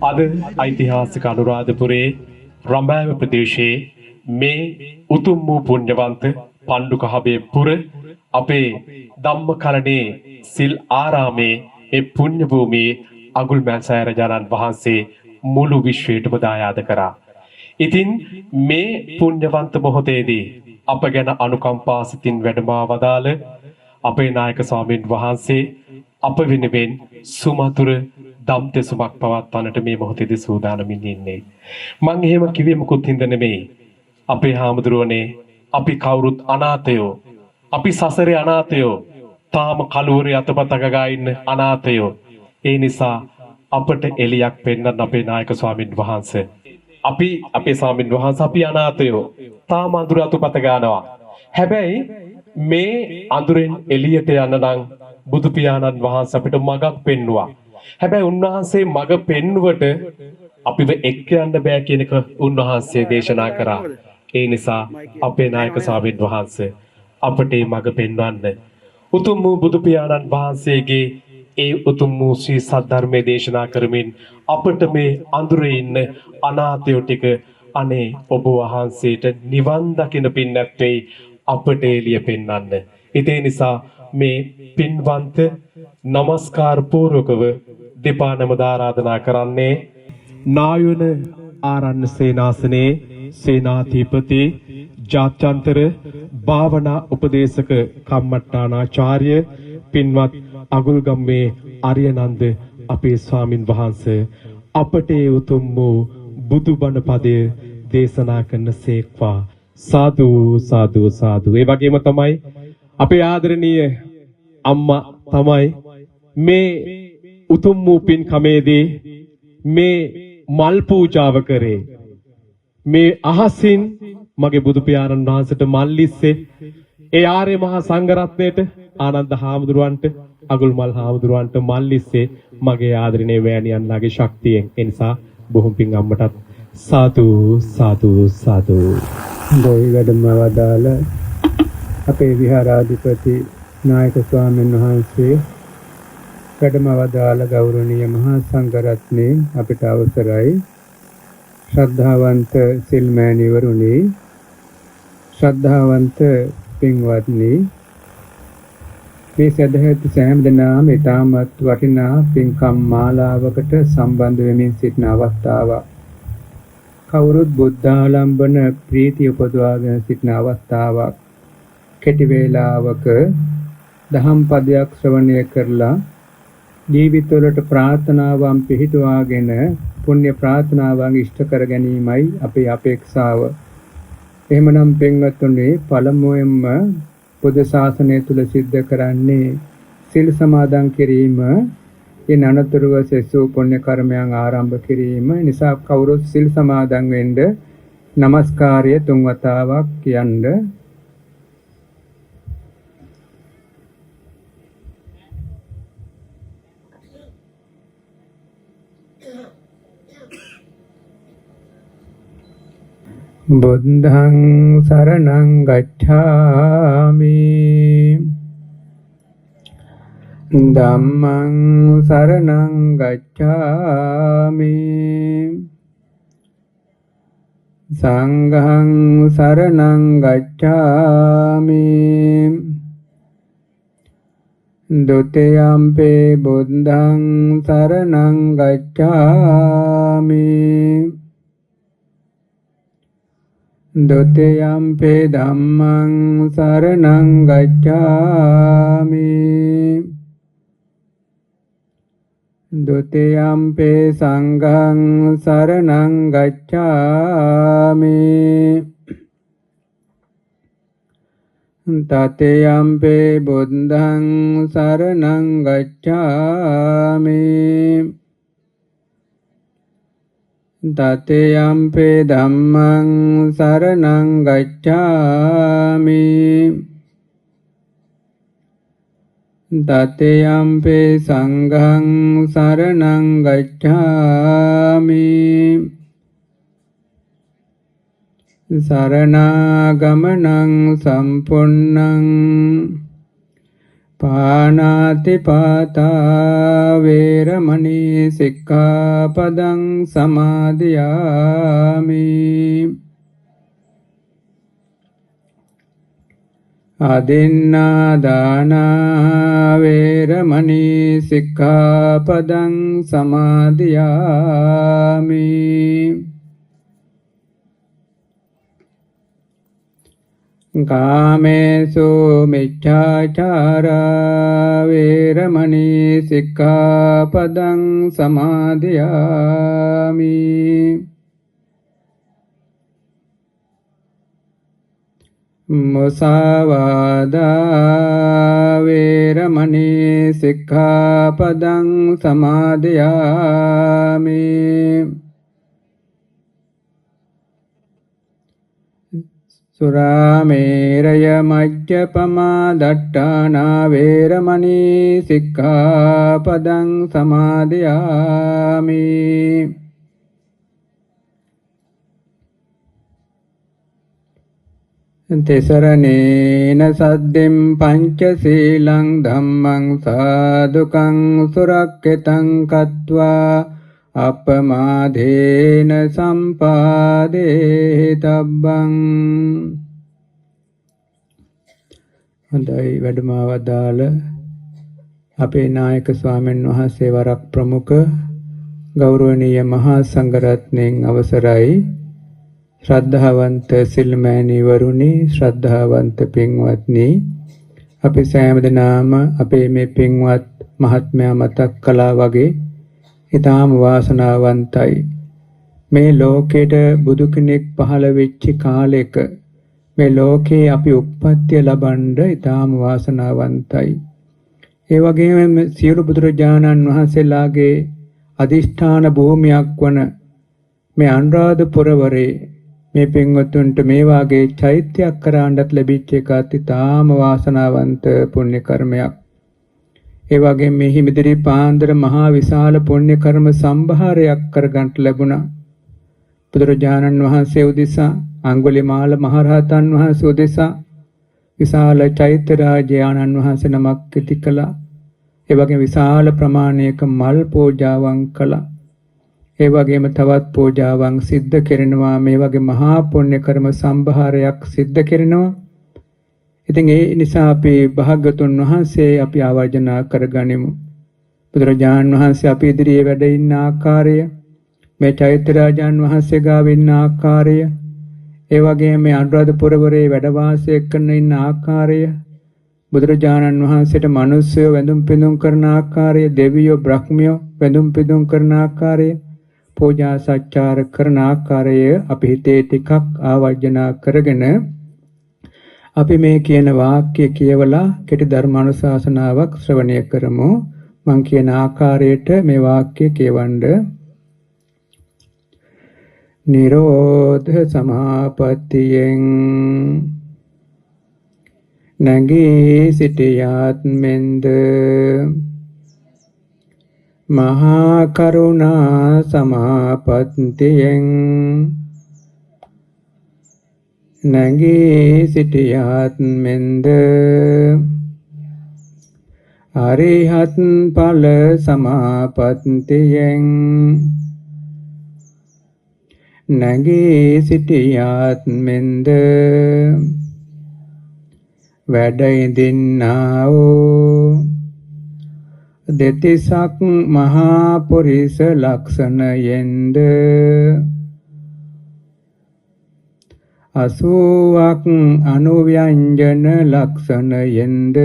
අද ඓතිහාසික අනුරාධපුරයේ රඹෑව ප්‍රදේශයේ මේ උතුම් වූ පුණ්‍යවන්ත පණ්ඩුකහවේ පුර අපේ ධම්මකරණේ සිල් ආරාමේ මේ පුණ්‍ය භූමියේ අගුල්මෑන්සෑය රජාණන් වහන්සේ මුළු විශ්වයටම දායාද කරා. ඉතින් මේ පුණ්‍යවන්ත මොහොතේදී අප ගැන අනුකම්පා සිතින් වැඩමා වදාළ අපේ නායක ස්වාමීන් වහන්සේ අප වෙනුවෙන් සුමధుර දම් දෙසුමක් පවත්වන්නට මේ මොහොතේදී සූදානමින් ඉන්නේ. මං එහෙම කිව්වේ මුකුත් හින්ද නෙමෙයි. අපේ හාමුදුරුවනේ අපි කවුරුත් අනාථයෝ. අපි සසරේ අනාථයෝ. තාම කලුවරේ අතපත ගගා ඉන්න අනාථයෝ. ඒ නිසා අපට එලියක් පෙන්වන්න අපේ නායක ස්වාමීන් වහන්සේ. අපි අපේ ස්වාමීන් වහන්සේ අපි අනාථයෝ. තාම අඳුර අතපත ගන්නවා. හැබැයි මේ අඳුරෙන් එළියට යන්න නම් බුදු පියාණන් වහන්සේ අපිට මගක් පෙන්වුවා. හැබැයි උන්වහන්සේ මග පෙන්වුවට අපිව එක්ක යන්න බෑ කියන එක උන්වහන්සේ දේශනා කරා. ඒ නිසා අපේ නායක ස්වාමීන් වහන්සේ අපට මේ මග පෙන්වන්න උතුම් වූ බුදු පියාණන් වහන්සේගේ ඒ උතුම් වූ ශ්‍රී සද්ධර්මයේ දේශනා කරමින් අපට මේ අඳුරේ ඉන්න අනාථයෝ ටික අනේ ඔබ වහන්සේට නිවන් දකින්න පින් නැත්තේ අපට එළිය පෙන්වන්න. ඒ නිසා මේ පින්වන්ත নমස්කාර පූර්වකව දෙපා නමද ආරාධනා කරන්නේ නායන ආරණ්‍ය සේනාසනේ සේනාධිපති ජාත්‍යන්තර භාවනා උපදේශක කම්මට්ටානාචාර්ය පින්වත් අගුල්ගම්මේ අරියනන්ද අපේ ස්වාමින් වහන්සේ අපට උතුම් වූ බුදුබණ පදය දේශනා කරන සේක්වා. සාදු සාදු සාදු. ඒ වගේම තමයි අපේ ආදරණීය අම්මා තමයි මේ උතුම් වූ පින්කමේදී මේ මල් පූජාව කරේ. මේ අහසින් මගේ බුදු පියාණන් වහන්සේට මල්ලිස්සේ ඒ ආර්ය මහා සංඝරත්නයට ආනන්ද හාමුදුරුවන්ට අගුල්මල් හාමුදුරුවන්ට මල්ලිස්සේ මගේ ආදරණීය වෑණියන්ලාගේ ශක්තියෙන්. ඒ නිසා බොහොම පිං අම්මටත් සාදු සාදු සාදු. දොයි වැඩම වදාළ අපේ විහාරාධිපති නායක ස්වාමීන් වහන්සේ වැඩම වදාළ ගෞරවනීය මහා සංඝරත්නයේ අපිට අවසරයි. ශ්‍රද්ධාවන්ත සිල්මෑණිවරුනි, ශ්‍රද්ධාවන්ත පින්වත්නි, මේ සදහැති සෑම දෙනාම ඊටමත් වටිනා පින්කම් මාලාවකට සම්බන්ධ වෙමින් සිටින අවස්ථාවක්. කවුරුත් බුද්ධාලම්බන ප්‍රීතිය උපදවාගෙන සිටින අවස්ථාවක්. කෙටි වේලාවක දහම් පදයක් ශ්‍රවණය කරලා ජීවිතවලට ප්‍රාර්ථනාවන් පිහිටුවාගෙන පුණ්‍ය ප්‍රාර්ථනාවන් ඉෂ්ට කර ගැනීමයි අපේ අපේක්ෂාව. එහෙමනම් පින්වත්නි, පළමුවෙන්ම බුද්ධ ශාසනය තුල සිද්ධ කරන්නේ සිල් සමාදන් කිරීම. ඒ අනතුරුව සෙසු පුණ්‍ය කර්මයන් ආරම්භ කිරීම නිසා කවුරුත් සිල් සමාදන් වෙන්න নমස්කාරය 3 වතාවක් කියන්න. බුද්ධං සරණං ගච්ඡාමි, ධම්මං සරණං ගච්ඡාමි, සංඝං සරණං ගච්ඡාමි, ဒုတိယံ පේ බුද්ධං සරණං ගච්ඡාමි, ဒုတိယံ පේ ධම්මං සරණං ගච්ඡාමි, ဒုတိယံ පේ සංඝං සරණං ගච්ඡාමි, တတိယံ පේ බුද්ධං සරණං ගච්ඡාමි, တတိယံ පේ ධම්මං සරණං ගච්ඡාමි, တတိယံ පේ සංඝං සරණං ගච්ඡාමි, සරණාගමනං සම්පුන්නං පානාතිපාතා වේරමණී සික්ඛාපදං සමාදියාමි අදින්නා දාන වේරමණී සික්ඛාපදං සමාදියාමි කාමේසු මිච්ඡාචාරා වේරමණී සික්ඛාපදං සමාදියාමි මුසාවාදා වේරමණී සික්ඛාපදං සමාදියාමි සුරාමේරය මජ්ජපමා දට්ඨානා වේරමණී සික්ඛාපදං සමාදියාමි තිසරණේන සද්දෙම් පංචශීලං ධම්මං සාදුකං සුරක්ඛිතං කତ୍වා අපමාදේන සම්පාදේ තබ්බං හොඳයි වැඩමවදාළ අපේ නායක ස්වාමීන් වහන්සේ වරක් ප්‍රමුඛ ගෞරවනීය මහා සංඝරත්නයන් අවසරයි ශ්‍රද්ධාවන්ත සිල්මෑණිවරුනි ශ්‍රද්ධාවන්ත පින්වත්නි අපි සෑම දිනම අපේ මේ පින්වත් මහත්මයා මතක් කළා වගේ ඊටාම වාසනාවන්තයි මේ ලෝකෙට බුදු කෙනෙක් පහළ වෙච්ච කාලෙක මේ ලෝකේ අපි උප්පත්තිය ලබන්න ඊටාම වාසනාවන්තයි ඒ වගේම සියලු බුදුරජාණන් වහන්සේලාගේ අදිෂ්ඨාන භූමියක් වන මේ අනුරාධපුරවරේ මේ පින්වතුන්ට මේ වාගේ චෛත්‍යයක් කරාන්නත් ලැබිච්ච එකත් ඊටාම වාසනාවන්ත පුණ්‍ය කර්මයක්. ඒ වගේම මේ හිමිදිරි පාන්දර මහා විශාල පුණ්‍ය කර්ම සම්භාරයක් කරගන්න ලැබුණා. බුදුරජාණන් වහන්සේ උදෙසා අඟුලිමාල මහරහතන් වහන්සේ උදෙසා විශාල චෛත්‍ය රාජයාණන් වහන්සේ නමක් ඉති කළා. ඒ වගේම විශාල ප්‍රමාණයක මල් පූජාවන් කළා. ඒ වගේම තවත් පූජාවන් සිද්ධ කරනවා මේ වගේ මහා පුණ්‍ය කර්ම සම්භාරයක් සිද්ධ කරනවා. ඉතින් ඒ නිසා අපි භාග්‍යතුන් වහන්සේ අපි ආවර්ජනා කරගනිමු. බුදුරජාණන් වහන්සේ අපි ඉදිරියේ වැඩ ඉන්න ආකාරය, මේ චෛත්‍ය රාජාන් වහන්සේ ගාව ඉන්න ආකාරය, ඒ වගේම මේ අනුරාධපුරවරේ වැඩ වාසය කරන ඉන්න ආකාරය, බුදුරජාණන් වහන්සේට මිනිස්සු වැඳුම් පිදුම් කරන ආකාරය, දෙවියෝ බ්‍රහ්මියෝ වැඳුම් පිදුම් කරන ආකාරය, පූජා සත්කාර කරන ආකාරය අපි හිතේ ටිකක් ආවර්ජනා කරගෙන අපි මේ කියන වාක්‍ය කියවලා කෙටි ධර්මානුශාසනාවක් ශ්‍රවණය කරමු. මං කියන ආකාරයට මේ වාක්‍ය කියවන්න. නිරෝධ සමාපත්තියෙන් නැගී සිටියාත් මෙන්ද මහා කරුණා සමාපත්තියෙන් නැගී සිටියාත් මෙන්ද අරිහත් ඵල සමාපත්තියෙන් නැගී සිටියාත් මෙන්ද වැඩ ඉඳින්නා වූ දෙතිසක් මහා පුරිස ලක්ෂණයෙන්ද 80ක් අනුව්‍යංජන ලක්ෂණයෙන්ද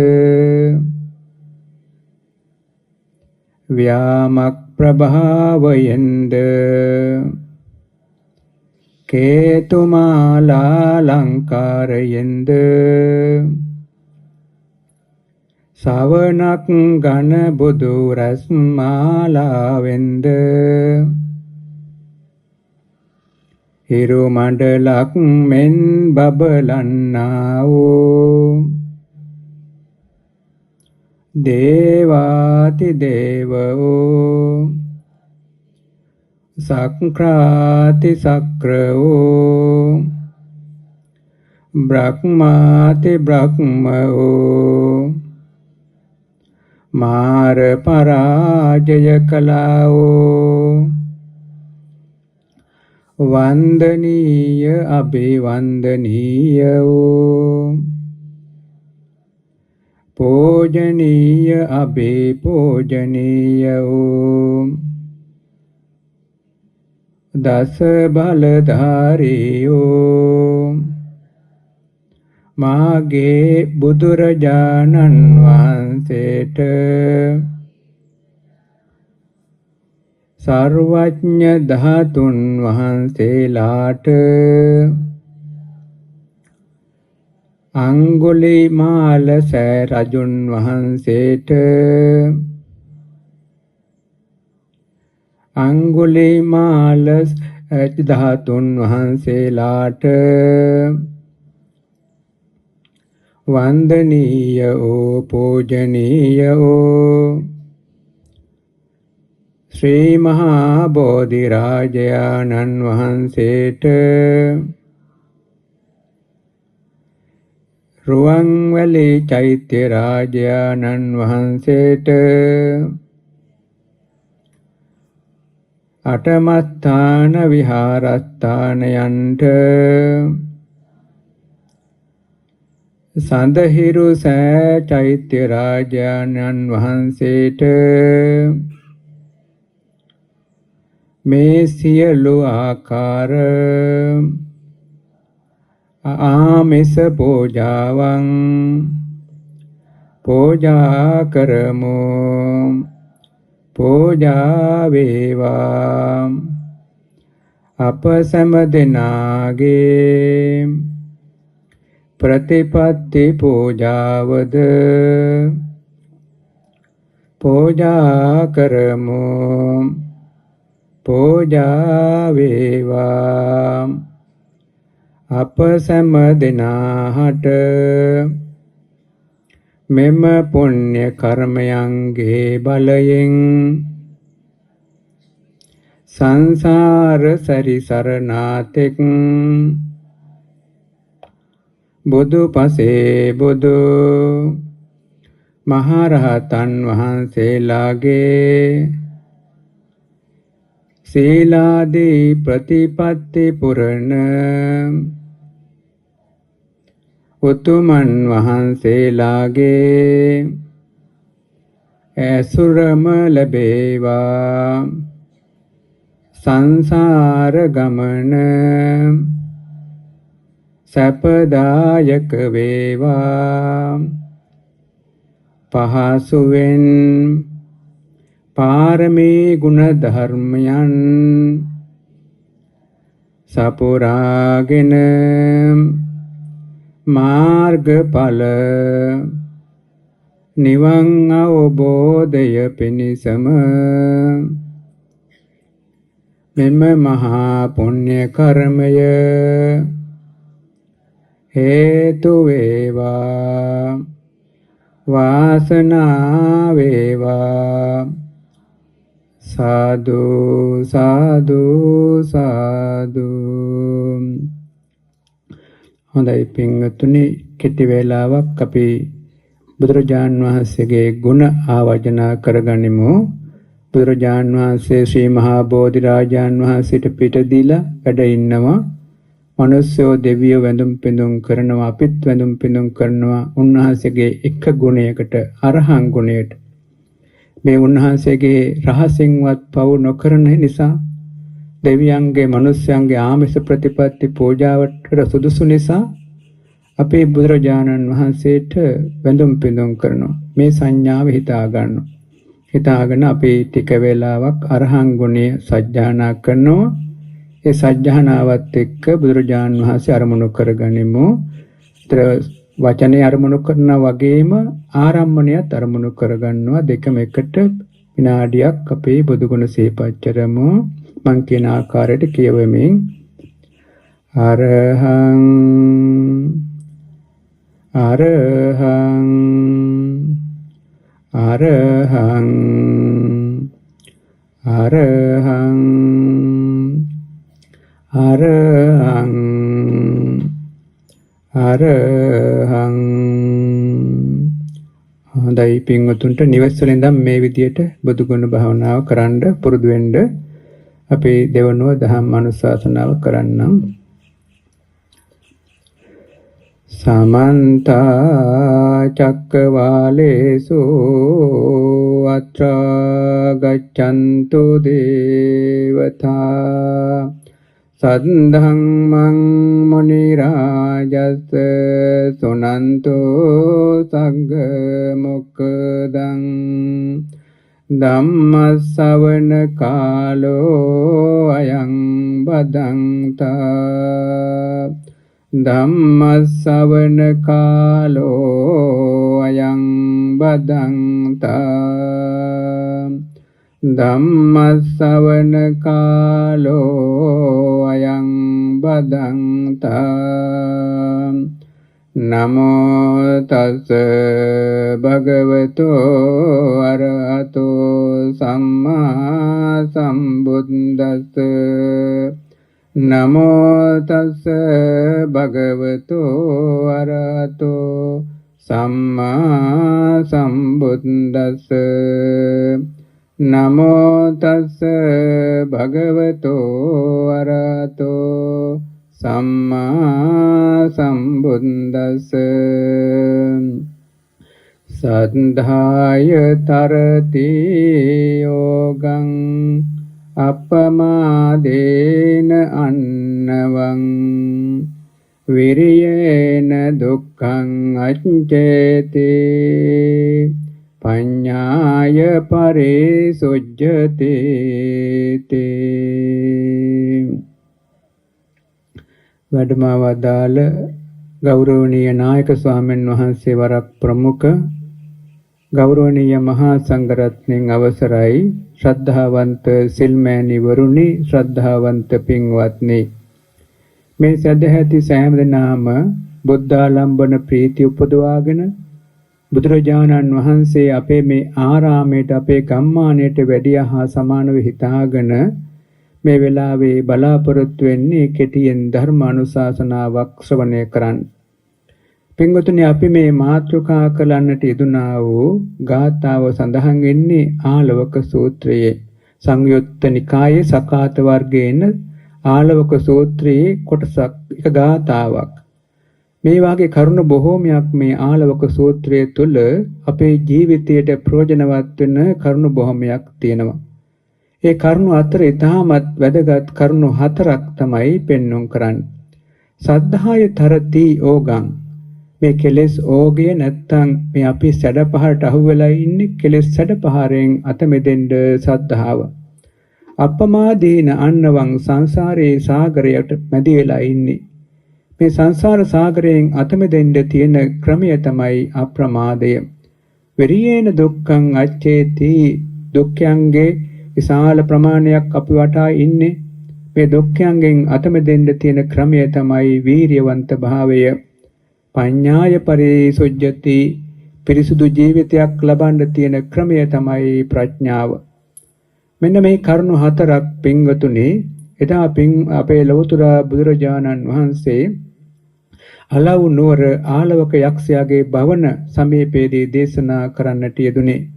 ව්‍යාමක් ප්‍රභාවයෙන්ද කේතුමාලා ලංකාරයෙන්ද සවනක් ඝන බුදු රස් මාලාවෙන්ද හිරු මණ්ඩලක් මෙන් බබලන්නා වූ දේවාති දේවෝ සක්‍රාති සක්‍රෝ බ්‍රහ්මාති බ්‍රහ්මෝ මාර පරාජය කළාවෝ වන්දනීය අභිවන්දනීයෝ පූජනීය අභිපූජනීයෝ දස බලධාරියෝ මාගේ බුදුරජාණන් වහන්සේට සර්වඥ ධාතුන් වහන්සේලාට අංගුලිමාල සෑ රජුන් වහන්සේට අංගුලිමාල ධාතුන් වහන්සේලාට වන්දනීය වූ පූජනීය වූ ශ්‍රී මහා බෝධි රාජයාණන් වහන්සේට රුවන්වැලි චෛත්‍ය රාජයාණන් වහන්සේට අටමස්ථාන විහාරස්ථානයන්ට සඳහිරු සෑ චෛත්‍ය රාජාණන් වහන්සේට මේ සියලු ආකාර ආමිස පූජාවන් පූජා කරමු පූජා වේවා අප සෑම දෙනාගේ ප්‍රතිපත්ති පූජාවද පූජා කරමු පූජා වේවා අප සෑම දෙනාට මෙම පුණ්‍ය කර්මයන්ගේ බලයෙන් සංසාර සැරිසරනාතෙක් බුදු පසේ බුදු මහරහතන් වහන්සේලාගේ සීලාදී ප්‍රතිපත්ති පුරණ උතුමන් වහන්සේලාගේ ඇසුරම ලැබේවා සංසාර ගමන සැපදායක වේවා පහසුවෙන් පාරමී ගුණ ධර්මයන් සපුරාගෙන මාර්ගඵල නිවන් අවබෝධය පිණිසම මෙම මහා පුණ්‍ය කර්මය හේතු වේවා වාසනාව වේවා සාදු සාදු සාදු. හොඳයි පින්වතුනි, කෙටි වේලාවක් අපි බුදුරජාන් වහන්සේගේ ගුණ ආවර්ජනා කරගනිමු. බුදුරජාන් වහන්සේ ශ්‍රී මහා බෝධි රාජාන් වහන්සේට පිට දීලා වැඩ ඉන්නවා. මනුස්සයෝ දෙවියෝ වැඳුම් පිඳුම් කරනවා, අපිත් වැඳුම් පිඳුම් කරනවා උන්වහන්සේගේ එක ගුණයකට, අරහං ගුණයට. මේ උන්වහන්සේගේ රහසින්වත් පවු නොකරන නිසා, දෙවියන්ගේ මනුස්සයන්ගේ ආමිෂ ප්‍රතිපත්ති පූජාවට සුදුසු නිසා අපේ බුදුරජාණන් වහන්සේට වැඳුම් පිඳුම් කරනවා. මේ සංඥාව හිතා ගන්නවා. හිතාගෙන අපි ටික වේලාවක් අරහං ගුණය සජ්ජායනා කරනවා. ඒ සජ්ජායනාවත් එක්ක බුදුරජාණන් වහන්සේ අරමුණු කරගනිමු. ඒතර වචනේ අරමුණු කරනා වගේම ආරම්භණයත් අරමුණු කරගන්නවා. දෙකම එකට විනාඩියක් අපේ බුදුගුණ සිහිපත් කරමු. මං කියන ආකාරයට කියවමින් අරහං අරහං අරහං අරහං අරහං අරහං. හොඳයි පින්වතුන්ට නිවෙස් වලින් ඉඳන් මේ විදියට බුදු ගුණ භාවනාව කරන්න පුරුදු වෙන්න අපි දෙවනුව දහම් අනුශාසනාව කරන්නම්. සමන්ත චක්කවාලේසු අත්‍රා ගච්ඡන්තු දේවතා සද්ධම්මං මුනි රාජස් සුනන්තු සංඝ මොක්ඛදං ධම්ම ශ්‍රවණ කාලෝ අයං බදන්තා ධම්ම ශ්‍රවණ කාලෝ අයං බදන්තා ධම්ම ශ්‍රවණ කාලෝ අයං බදන්තා නමෝ තස් භගවතෝ අරහතෝ සම්මා සම්බුද්දස්ස නමෝ තස් භගවතෝ අරහතෝ සම්මා සම්බුද්දස්ස නමෝ තස් භගවතෝ අරහතෝ සම්මා සම්බුද්දස්ස සද්ධාය තරති යෝගං අපමාදේන අන්නවං විරියේන දුක්ඛං අච්චේති පඤ්ඤාය පරිසුජ්ජති තේ වැඩම වදාළ ගෞරවනීය නායක ස්වාමීන් වහන්සේ වරක් ප්‍රමුඛ ගෞරවනීය මහා සංඝරත්නයන් අවසරයි ශ්‍රද්ධාවන්ත සිල්මෑණිවරුනි ශ්‍රද්ධාවන්ත පින්වත්නි මේ සදැහැති සෑම දිනම බුද්ධාලම්බන ප්‍රීතිය උපදවාගෙන බුදුරජාණන් වහන්සේ අපේ මේ ආරාමයට අපේ ගම්මානයට වැඩියා හා සමානව හිතාගෙන මේ වෙලාවේ බලාපොරොත්තු වෙන්නේ කෙටියෙන් ධර්ම අනුශාසනාවක් ශ්‍රවණය කරන්න. පින්වතුනි අපි මේ මාතෘකා කරන්නට යෙදුනා වූ ගාථාව සඳහන් වෙන්නේ ආලවක සූත්‍රයේ සංයුත්ත නිකායේ සකාත වර්ගයේන ආලවක සූත්‍රයේ කොටසක් එක ගාථාවක්. මේ වාගේ කරුණ බොහෝමයක් මේ ආලවක සූත්‍රයේ තුල අපේ ජීවිතයට ප්‍රයෝජනවත් වෙන කරුණ බොහෝමයක් තියෙනවා. ඒ කරුණු අතර ඉතාමත් වැදගත් කරුණු හතරක් තමයි පෙන්වුම් කරන්නේ. සද්ධාය තරති ඕගං මේ කෙලෙස් ඕගය නැත්තම් මේ අපි සැඩපහරට අහු වෙලා ඉන්නේ කෙලෙස් සැඩපහරෙන් අත මෙදෙන්න සද්ධාව. අපමාදීන අන්නවං සංසාරේ සාගරයට මැදි වෙලා ඉන්නේ. මේ සංසාර සාගරයෙන් අත මෙදෙන්න තියෙන ක්‍රමය තමයි අප්‍රමාදය. විරියේන දුක්ඛං අච්චේති දුක්ඛයන්ගේ විශාල ප්‍රමාණයක් අපි වටා ඉන්නේ. මේ දුක්ඛයන්ගෙන් අත මෙදෙන්න තියෙන ක්‍රමය තමයි වීරියවන්ත භාවය. පඤ්ඤාය පරිසුජ්ජති පිරිසුදු ජීවිතයක් ලබන්න තියෙන ක්‍රමය තමයි ප්‍රඥාව. මෙන්න මේ කරුණු හතරක් පින්වතුනි එදා අපේ ලෞතර බුදුරජාණන් වහන්සේ අලව් නුවර ආලවක යක්ෂයාගේ භවන සමීපයේදී දේශනා කරන්නට යෙදුනේ.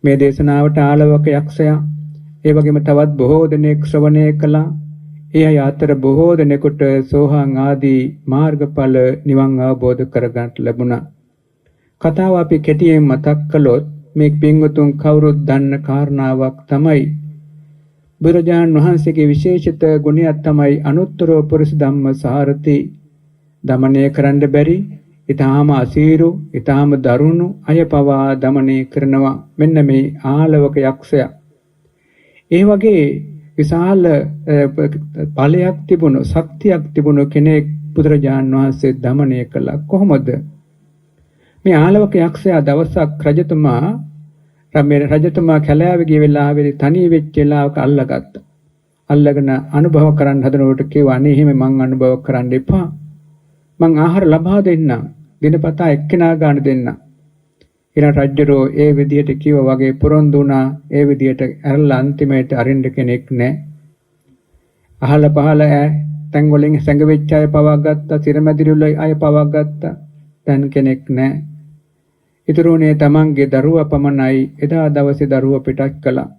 මේ දේශනාවට ආලවක යක්ෂයා ඒ වගේම තවත් බොහෝ දෙනෙක් ශ්‍රවණය කළා. ඒ අය අතර බොහෝ දෙනෙකුට සෝහං ආදී මාර්ගඵල නිවන් අවබෝධ කරගන්නට ලැබුණා. කතාව අපි කෙටියෙන් මතක් කළොත් මේ පින්වතුන් කවුරුත් දන්න කාරණාවක් තමයි බුදුරජාණන් වහන්සේගේ විශේෂිත ගුණයක් තමයි අනුත්තර පුරුෂ ධම්ම සාරති. දමනය කරන්න බැරි ඊටාම අසීරු ඊටාම දරුණු අය පවා දමනය කරනවා. මෙන්න මේ ආලවක යක්ෂයා. ඒ වගේ විශාල බලයක් තිබුණු ශක්තියක් තිබුණු කෙනෙක් බුදුරජාණන් වහන්සේ දමනය කළා. කොහොමද? මේ ආලවක යක්ෂයා දවසක් රජතුමා කැලෑව ගිය වෙලාවේදී තනිය වෙච්ච වෙලාවක අල්ලගත්තා. අල්ලගෙන අනුභව කරන්න හදනකොට කිව්වා අනේ එහෙම මං අනුභව කරන්න එපා. මං ආහාර ලබා දෙන්නම්. දිනපතා එක්කෙනා ගන්න දෙන්නම්. ඊට රජුරෝ ඒ විදියට කිව්වා වගේ පොරොන්දු වුණා. ඒ විදියට ඇරලා අන්තිමයට අරින්න කෙනෙක් නැහැ. අහල පහල තැන් වලින් සැඟවෙච්ච අය පවා ගත්තා. සිරමැදිරිවල අය පවා ගත්තා. දැන් කෙනෙක් නැහැ. ඉතුරුනේ තමන්ගේ දරුවා පමණයි. එදා දවසේ දරුවා පිටත් කළා.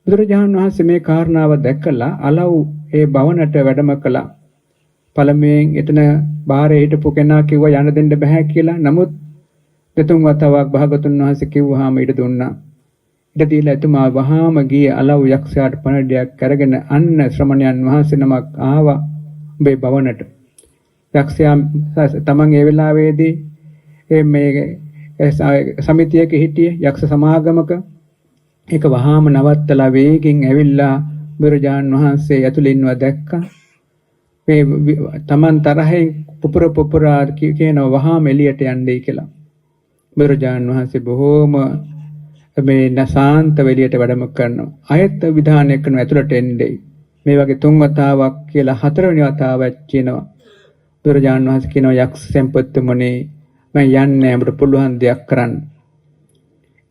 බුදුරජාණන් වහන්සේ මේ කාරණාව දැකලා අලව් ඒ භවනට වැඩම කළා. පළමුවෙන් එතන බාහිර හිටපු කෙනා කිව්වා යන්න දෙන්න බෑ කියලා. නමුත් දෙතුන් වතාවක් භාගතුන් වහන්සේ කිව්වහම ඉඩ දුන්නා. ඉඩ දීලා එතුමා වහාම ගියේ අලව් යක්ෂයාට පණිඩයක් අරගෙන අන්න ශ්‍රමණයන් වහන්සේ නමක් ආවා උඹේ භවනට. යක්ෂයා තමන් ඒ වෙලාවේදී මේ සමිතියක හිටියේ යක්ෂ සමාගමක. ඒක වහාම නවත්තලා වේගෙන් ඇවිල්ලා බුදුරජාණන් වහන්සේ ඇතුළේ ඉන්නවා දැක්කා. මේ තමන් තරහෙන් පුපුරා කියනවා වහාම එළියට යන්නයි කියලා. බුදුරජාණන් වහන්සේ බොහෝම මේ නසාන්ත වෙලියට වැඩම කරනවා. ආයත් විධානය කරන ඇතුළට එන්නේ. මේ වගේ තුන් වතාවක් කියලා හතරවෙනි වතාවක් කියනවා. බුදුරජාණන් වහන්සේ කියනවා යක්ෂ සම්පත්තුමනේ මම යන්නේ අපිට පුළුවන් දෙයක් කරන්න.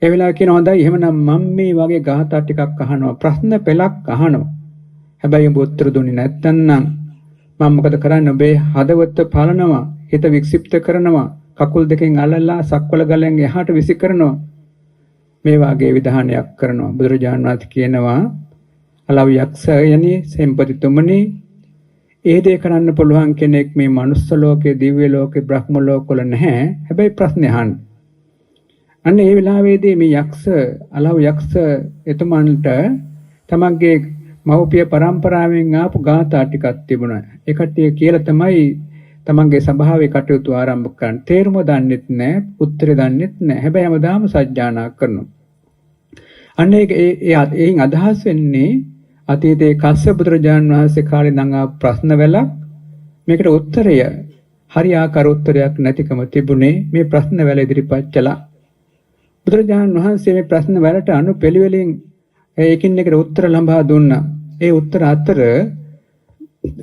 ඒ වෙලාව කියනවා හොඳයි එහෙමනම් මම මේ වගේ ගාථා ටිකක් අහනවා ප්‍රශ්න පෙළක් අහනවා. හැබැයි ඔබ උත්තර දුන්නේ නැත්නම් මම මොකද කරන්නේ? ඔබේ හදවත පලනවා, හිත වික්ෂිප්ත කරනවා, කකුල් දෙකෙන් අල්ලලා සක්වල ගලෙන් එහාට විසි කරනවා. මේ වාගේ විධානයක් කරනවා. බුදුරජාණන් වහන්සේ කියනවා අලව් යක්ෂයනි සෙම්පතිතුමනි ඒ දේ කරන්න පුළුවන් කෙනෙක් මේ මනුස්ස ලෝකේ, දිව්‍ය ලෝකේ, බ්‍රහ්ම ලෝකවල නැහැ. හැබැයි ප්‍රශ්නේ අහන්න. අන්න ඒ වෙලාවේදී මේ අලව් යක්ෂ එතුමන්ට තමන්ගේ මව්පිය පරම්පරාවෙන් ආපු ගාථා ටිකක් තිබුණා. ඒ කට්ටිය කියලා තමයි තමන්ගේ සභාවේ කටයුතු ආරම්භ කරන්නේ. තේරුම දන්නෙත් නැහැ, උත්තරේ දන්නෙත් නැහැ. හැබැයි හැමදාම සජ්ජායනා කරනවා. අන්න ඒකෙන් අදහස් වෙන්නේ අතීතයේ කස්සප බුදුරජාණන් වහන්සේ කාලේ නම් ආ ප්‍රශ්න වලක් මේකට උත්තරය හරියාකාර උත්තරයක් නැතිකම තිබුණේ මේ ප්‍රශ්න වල ඉදිරිපත් කළා. බුදුරජාණන් වහන්සේ මේ ප්‍රශ්න වලට අනුපිළිවෙලින් එකින් එකට උත්තර ලබා දුන්නා. ඒ උත්තර අතර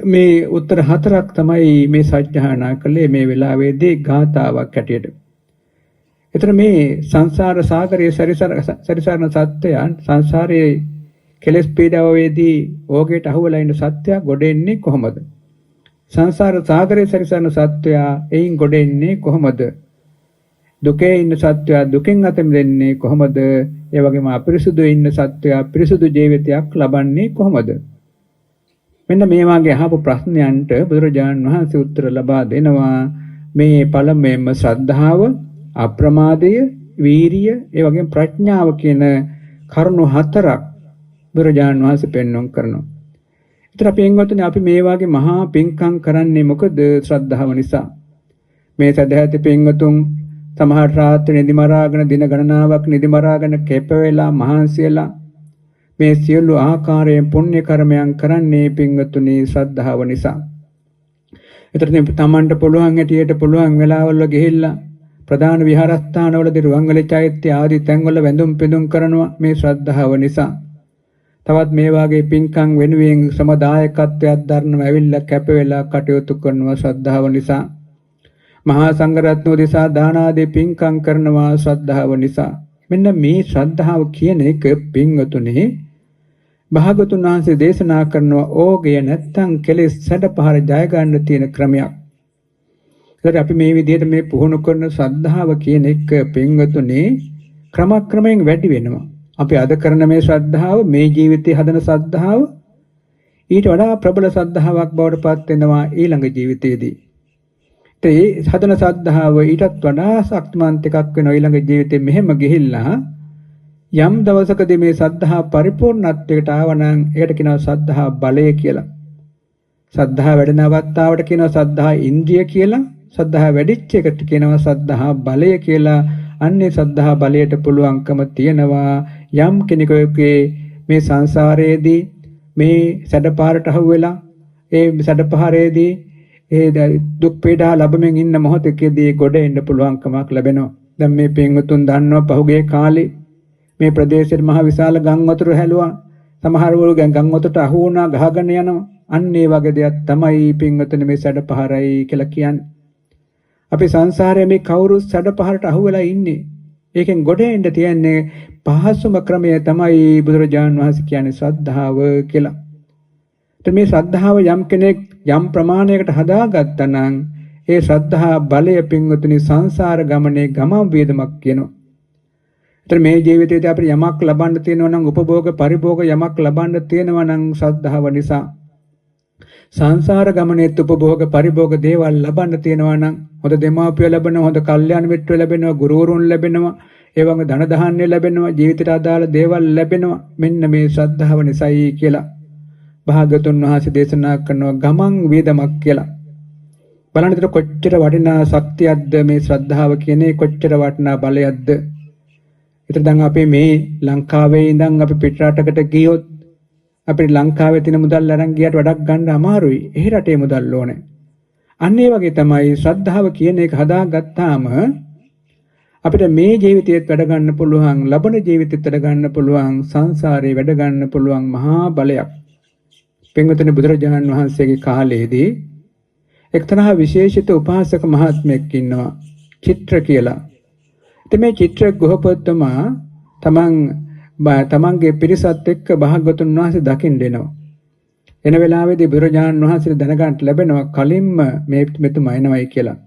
මේ උත්තර හතරක් තමයි මේ සත්‍යහානා කළේ මේ වෙලාවේදී ගාථාවක් හැටියට. එතන මේ සංසාර සාගරයේ සැරිසරන සත්‍යයන් සංසාරයේ කෙලෙස් පීඩාවේදී ඕගේට අහුවලා ඉන්න සත්‍යය ගොඩ එන්නේ කොහොමද? සංසාර සාගරයේ සැරිසරන සත්‍යය එයින් ගොඩ එන්නේ කොහොමද? දුකේ ඉන්න සත්‍යය දුකෙන් අත මිදෙන්නේ කොහොමද? ඒ වගේම අපිරිසුදු ඉන්න සත්‍යය පිරිසුදු ජීවිතයක් ලබන්නේ කොහොමද? මෙන්න මේ වාගේ අහපු ප්‍රශ්නයන්ට බුදුරජාණන් වහන්සේ උත්තර ලබා දෙනවා. මේ පළමුවෙන්ම ශ්‍රද්ධාව, අප්‍රමාදය, වීරිය, ඒ වගේම ප්‍රඥාව කියන කරුණු හතරක් බුදුරජාණන් වහන්සේ පෙන්වන්න කරනවා. ඒතර අපි එංගොතුනේ අපි මේ වාගේ මහා පින්කම් කරන්නේ මොකද? ශ්‍රද්ධාව නිසා. මේ සදහැති පින්වතුන් සමහර රාත්‍රී නිදිමරාගෙන දින ගණනාවක් නිදිමරාගෙන කැප වෙලා මහන්සි වෙලා මේ සියලු ආකාරයෙන් පුණ්‍ය කර්මයන් කරන්නේ පින්වතුනි ශ්‍රද්ධාව නිසා. ඒතරදී තමන්ට පුළුවන් හැටියට පුළුවන් වෙලාවල ගිහිල්ලා ප්‍රධාන විහාරස්ථානවලදී රුවන්වැලි චෛත්‍ය ආදී තැන්වල වැඳුම් පිදුම් කරනවා මේ ශ්‍රද්ධාව නිසා. තවත් මේ වාගේ පින්කම් වෙනුවෙන් සමදායකත්වයක් දරනවා ඇවිල්ලා කැප වෙලා කටයුතු කරනවා ශ්‍රද්ධාව නිසා. මහා සංඝරත්නෝ දෙසා දාන ආදී පින්කම් කරනවා ශ්‍රද්ධාව නිසා. මෙන්න මේ ශ්‍රද්ධාව කියන එක පින්වතුනි භාගතුන් වහන්සේ දේශනා කරනවා ඕගය නැත්තම් කෙලෙස් සැඩපහර ජය ගන්න තියෙන ක්‍රමයක්. ඒකට අපි මේ විදිහට මේ පුහුණු කරන ශ්‍රද්ධාව කියන එක පින්වතුනි ක්‍රමක්‍රමයෙන් වැඩි වෙනවා. අපි අද කරන මේ ශ්‍රද්ධාව මේ ජීවිතයේ හදන ශ්‍රද්ධාව ඊට වඩා ප්‍රබල ශ්‍රද්ධාවක් බවට පත් වෙනවා ඊළඟ ජීවිතයේදී. ඒ හදන ශ්‍රද්ධාව ඊටත් වඩා ශක්තිමත් එකක් වෙනවා ඊළඟ ජීවිතේ මෙහෙම ගිහිල්ලා යම් දවසකදී මේ ශ්‍රද්ධාව පරිපූර්ණත්වයට ආවනම් ඒකට කියනවා ශ්‍රද්ධා බලය කියලා. ශ්‍රද්ධාව වැඩෙන අවස්ථාවට කියනවා ශ්‍රද්ධා ඉන්ද්‍රිය කියලා. ශ්‍රද්ධාව වැඩිච්ච එකට කියනවා ශ්‍රද්ධා බලය කියලා. අන්නේ ශ්‍රද්ධා බලයට පුළුවන්කම තියනවා යම් කෙනෙකුගේ මේ සංසාරයේදී මේ සැඩපාරට අහුවෙලා ඒ සැඩපාරයේදී ඒ දුක් පීඩා ලැබෙමින් ඉන්න මොහොතකදී ගොඩ එන්න පුළුවන්කමක් ලැබෙනවා. දැන් මේ පින්වතුන් දන්නවා පහුගිය කාලේ මේ ප්‍රදේශයේ මහ විශාල ගම් වතුර හැලුවා. සමහර වල ගම් වතුරට අහු වුණා ගහගෙන යනවා. අන්න ඒ වගේ දෙයක් තමයි පින්වතුනි මේ සැඩපහරයි කියලා කියන්නේ. අපි සංසාරයේ මේ කවුරු සැඩපහරට අහු වෙලා ඉන්නේ. ඒකෙන් ගොඩ එන්න තියන්නේ පහසුම ක්‍රමය තමයි බුදුරජාණන් වහන්සේ කියන්නේ ශ්‍රද්ධාව කියලා. මේ ශ්‍රද්ධාව යම් කෙනෙක් යම් ප්‍රමාණයකට හදාගත්තා නම් ඒ ශ්‍රද්ධා බලය පින්වතුනි සංසාර ගමනේ ගමන් වේදමක් කියනවා. ඒතර මේ ජීවිතයේදී අපිට යමක් ලබන්න තියෙනවා නම් උපභෝග පරිභෝග යමක් ලබන්න තියෙනවා නම් ශ්‍රද්ධාව නිසා සංසාර ගමනේ උපභෝග පරිභෝග දේවල් ලබන්න තියෙනවා නම් හොඳ දෙමාපියෝ ලැබෙනවා, හොඳ කල්යාණ මිත්‍රයෝ ලැබෙනවා, ගුරුවරුන් ලැබෙනවා, ඒ වගේ ධන ධාන්‍ය ලැබෙනවා, ජීවිතයට අදාළ දේවල් ලැබෙනවා. මෙන්න මේ ශ්‍රද්ධාව නිසායි කියලා භාගතුන් වහන්සේ දේශනා කරනවා ගමන් වේදමක් කියලා. බලන්න විතර කොච්චර වටිනා ශක්තියක්ද මේ ශ්‍රද්ධාව කියන්නේ, කොච්චර වටිනා බලයක්ද. ඒතර දැන් අපි මේ ලංකාවේ ඉඳන් අපි පිටරටකට ගියොත් අපිට ලංකාවේ තියෙන මුදල් අරන් ගියට වැඩක් ගන්න අමාරුයි. එහි රටේ මුදල් ඕනේ. අන්න ඒ වගේ තමයි ශ්‍රද්ධාව කියන එක හදාගත්තාම අපිට මේ ජීවිතයේත් වැඩ ගන්න පුළුවන්, ලබන ජීවිතෙත් වැඩ ගන්න පුළුවන්, සංසාරේ වැඩ ගන්න පුළුවන් මහා බලයක්. පින්වතුනි බුදුරජාණන් වහන්සේගේ කාලයේදී එක්තරා විශේෂිත උපාසක මහත්මයෙක් ඉන්නවා, චිත්‍ර කියලා. ඉතින් මේ චිත්‍ර ගෘහපතිතුමා තමන්ගේ පිරිසත් එක්ක භාග්‍යවතුන් වහන්සේ දකින්න එනවා. එන වෙලාවේදී බුදුරජාණන් වහන්සේ දැනගන්න ලැබෙනවා කලින්ම මේ මෙතුමා එනවයි කියලා.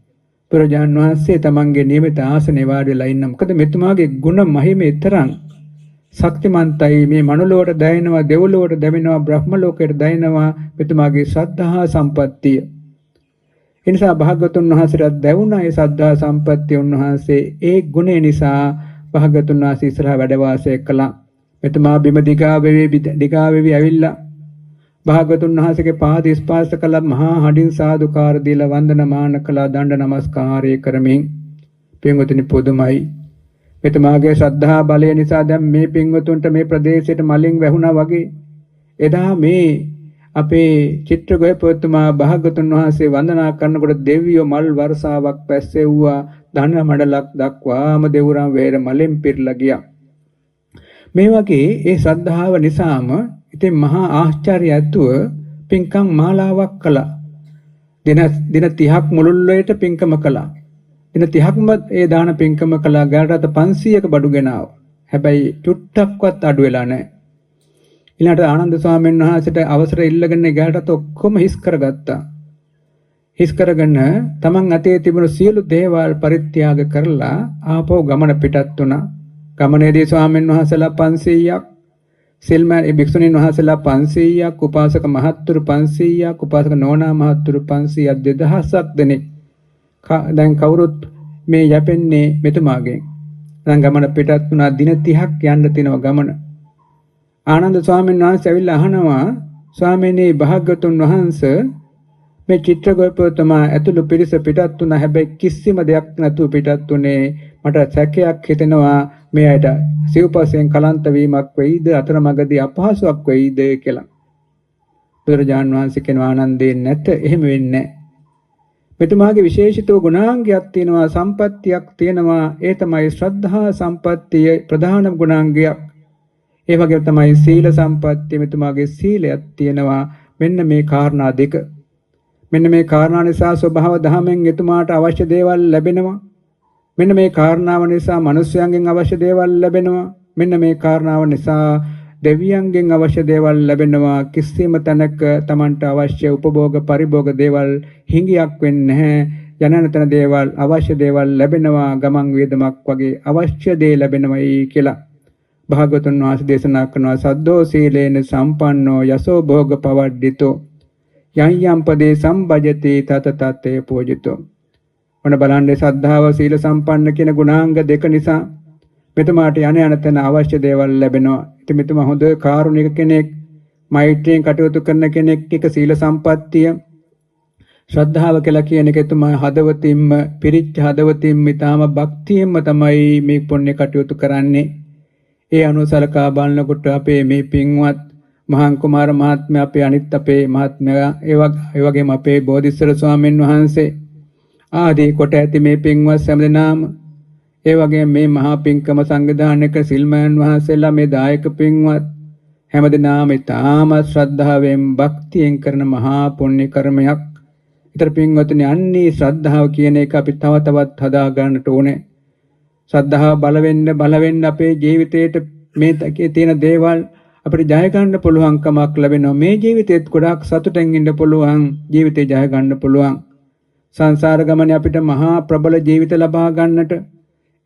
බුදුරජාණන් වහන්සේ තමන්ගේ නියමිත ආසනේ වාඩි වෙලා ඉන්න. මොකද මෙතුමාගේ ගුණ මහිමේ තරම් ශක්තිමන්තයි. මේ මනුලෝකට දැනෙනවා, දෙව්ලොවට දැනෙනවා, බ්‍රහ්ම ලෝකයට දැනෙනවා මෙතුමාගේ ශ්‍රද්ධා සම්පත්තිය. ඒ නිසා භාග්‍යවතුන් වහන්සේට දැවුණා ඒ ශ්‍රද්ධා සම්පත්තිය. උන්වහන්සේ ඒ ගුණය නිසා භාග්‍යවතුන් වහන්සේ ඉස්සරහා වැඩ වාසය කළා. මෙතුමා බිම දිගා වෙවි ඇවිල්ලා භාග්‍යවතුන් වහන්සේගේ පාද ස්පර්ශ කළා, මහා හඬින් සාදුකාර දීලා වන්දනමාන කළා, දණ්ඩ නමස්කාරය කරමින්. පින්වතුනි පුදුමයි. මෙතුමාගේ ශ්‍රද්ධා බලය නිසා දැන් මේ පින්වතුන්ට මේ ප්‍රදේශයට මලින් වැහුණා වගේ. එදා මේ අපේ චිත්‍රගෝපතුමා භාග්‍යවතුන් වහන්සේ වන්දනා කරනකොට දෙවියෝ මල් වර්ෂාවක් පැස්සෙව්වා, ධන මඩලක් දක්වාම දෙවුරම් වේර මලෙන් පිරලා ගියා. මේ වගේ ඒ ශ්‍රද්ධාව නිසාම ඉතින් මහා ආශ්චර්ය ඇතුව පින්කම් මාලාවක් කළා. දින 30ක් මුළුල්ලේට පින්කම කළා. දින 30ක්ම ඒ දාන පින්කම කළා. ගාඩට 500ක බඩු ගෙනාව. හැබැයි චුට්ටක්වත් අඩු වෙලා නැහැ. ඊළඟට ආනන්ද ස්වාමීන් වහන්සේට අවසර ඉල්ලගෙන ගාඩට ඔක්කොම හිස් කරගත්තා. හිස් කරගෙන තමන් අතේ තිබුණු සියලු දේවල් පරිත්‍යාග කරලා ආපහු ගමන පිටත් වුණා. ගමනේදී ස්වාමීන් වහන්සේලා 500ක්, සිල්මන් භික්ෂුණීන් වහන්සේලා 500ක්, උපාසක මහත්තුරු 500ක්, උපාසක නෝනා මහත්තුරු 500ක්, 2000ක් දෙනෙක්. දැන් කවුරුත් මේ යැපෙන්නේ මෙතුමාගෙන්. දැන් ගමන පිටත් වුණා. දින 30ක් යන්න තිනවා ගමන. ආනන්ද ස්වාමීන් වහන්සේ ඇවිල්ලා අහනවා, ස්වාමීනි භාග්‍යවතුන් වහන්සේ මේ චිත්‍රගෝපතුමා ඇතුළු පිරිස පිටත් වුණා. හැබැයි කිසිම දෙයක් නැතුව පිටත් උනේ. මට සැකයක් හිතෙනවා මේ අයට සිව්පසෙන් කලන්ත වීමක් වෙයිද, අතරමඟදී අපහසුයක් වෙයිද කියලා. බුදුරජාණන් වහන්සේ කියනවා ආනන්දේ නැත, එහෙම වෙන්නේ නැහැ. මෙතුමාගේ විශේෂිත ගුණාංගයක් තියෙනවා, සම්පත්තියක් තියෙනවා. ඒ තමයි ශ්‍රද්ධා සම්පත්තිය ප්‍රධාන ගුණාංගයක්. ඒ වගේ තමයි සීල සම්පත්තිය. මෙතුමාගේ සීලයක් තියෙනවා. මෙන්න මේ කාරණා දෙක. මෙන්න මේ කාරණා නිසා ස්වභාව දහමෙන් එතුමාට අවශ්‍ය දේවල් ලැබෙනවා. මෙන්න මේ කාරණාව නිසා මිනිස්යන්ගෙන් අවශ්‍ය දේවල් ලැබෙනවා. මෙන්න මේ කාරණාව නිසා දෙවියන්ගෙන් අවශ්‍ය දේවල් ලැබෙනවා. කිසිම තැනක Tamanට අවශ්‍ය උපභෝග පරිභෝග දේවල් හිඟියක් වෙන්නේ නැහැ. යනන තන දේවල් අවශ්‍ය දේවල් ලැබෙනවා. ගමන් වේදමක් වගේ අවශ්‍ය දේ ලැබෙනවයි කියලා භාග්‍යවතුන් වහන්සේ දේශනා කරනවා. සද්දෝ සීලේන සම්පන්නෝ යසෝ භෝග පවඩ්ඩිතෝ යම් යම් පදේ සම්බජති තත තත්තේ පූජිතෝ. ඔන්න බලන්නේ ශ්‍රද්ධාව සීල සම්පන්න කියන ගුණාංග දෙක නිසා මෙතුමාට යන තැන අවශ්‍ය දේවල් ලැබෙනවා. ඉතින් මෙතුමා හොඳ කාරුණික කෙනෙක්, මෛත්‍රියෙන් කටයුතු කරන කෙනෙක්. එක සීල සම්පත්තිය ශ්‍රද්ධාව කියලා කියන එක එතුමා හදවතින්ම පිරිච්ච හදවතින්ම ඊටාම භක්තියෙන්ම තමයි මේ පුණ්‍ය කටයුතු කරන්නේ. ඒ අනුසලකා බලනකොට අපේ මේ පින්වත් මහාන් කුමාර මහත්මයා, අපේ අනිත් අපේ මහත්මයා, ඒ වගේම අපේ බෝධිසත්ව ස්වාමීන් වහන්සේ ආදී කොට ඇති මේ පින්වත් හැමදෙනාම, ඒ වගේම මේ මහා පින්කම සංවිධානයක සිල්මයන් වහන්සේලා, මේ දායක පින්වත් හැමදෙනාම ඊටාම ශ්‍රද්ධාවෙන් භක්තියෙන් කරන මහා පුණ්‍ය කර්මයක්. ඊතර පින්වතුනි, අන්නේ ශ්‍රද්ධාව කියන එක අපි තව තවත් හදා ගන්නට ඕනේ. ශ්‍රද්ධාව බල වෙන්න අපේ ජීවිතේට මේ තියෙන දේවල් අපිට ජය ගන්න පුළුවන්කමක් ලැබෙනවා. මේ ජීවිතේත් ගොඩාක් සතුටෙන් ඉන්න පුළුවන්. ජීවිතේ ජය ගන්න පුළුවන්. සංසාර ගමනේ අපිට මහා ප්‍රබල ජීවිත ලබා ගන්නට,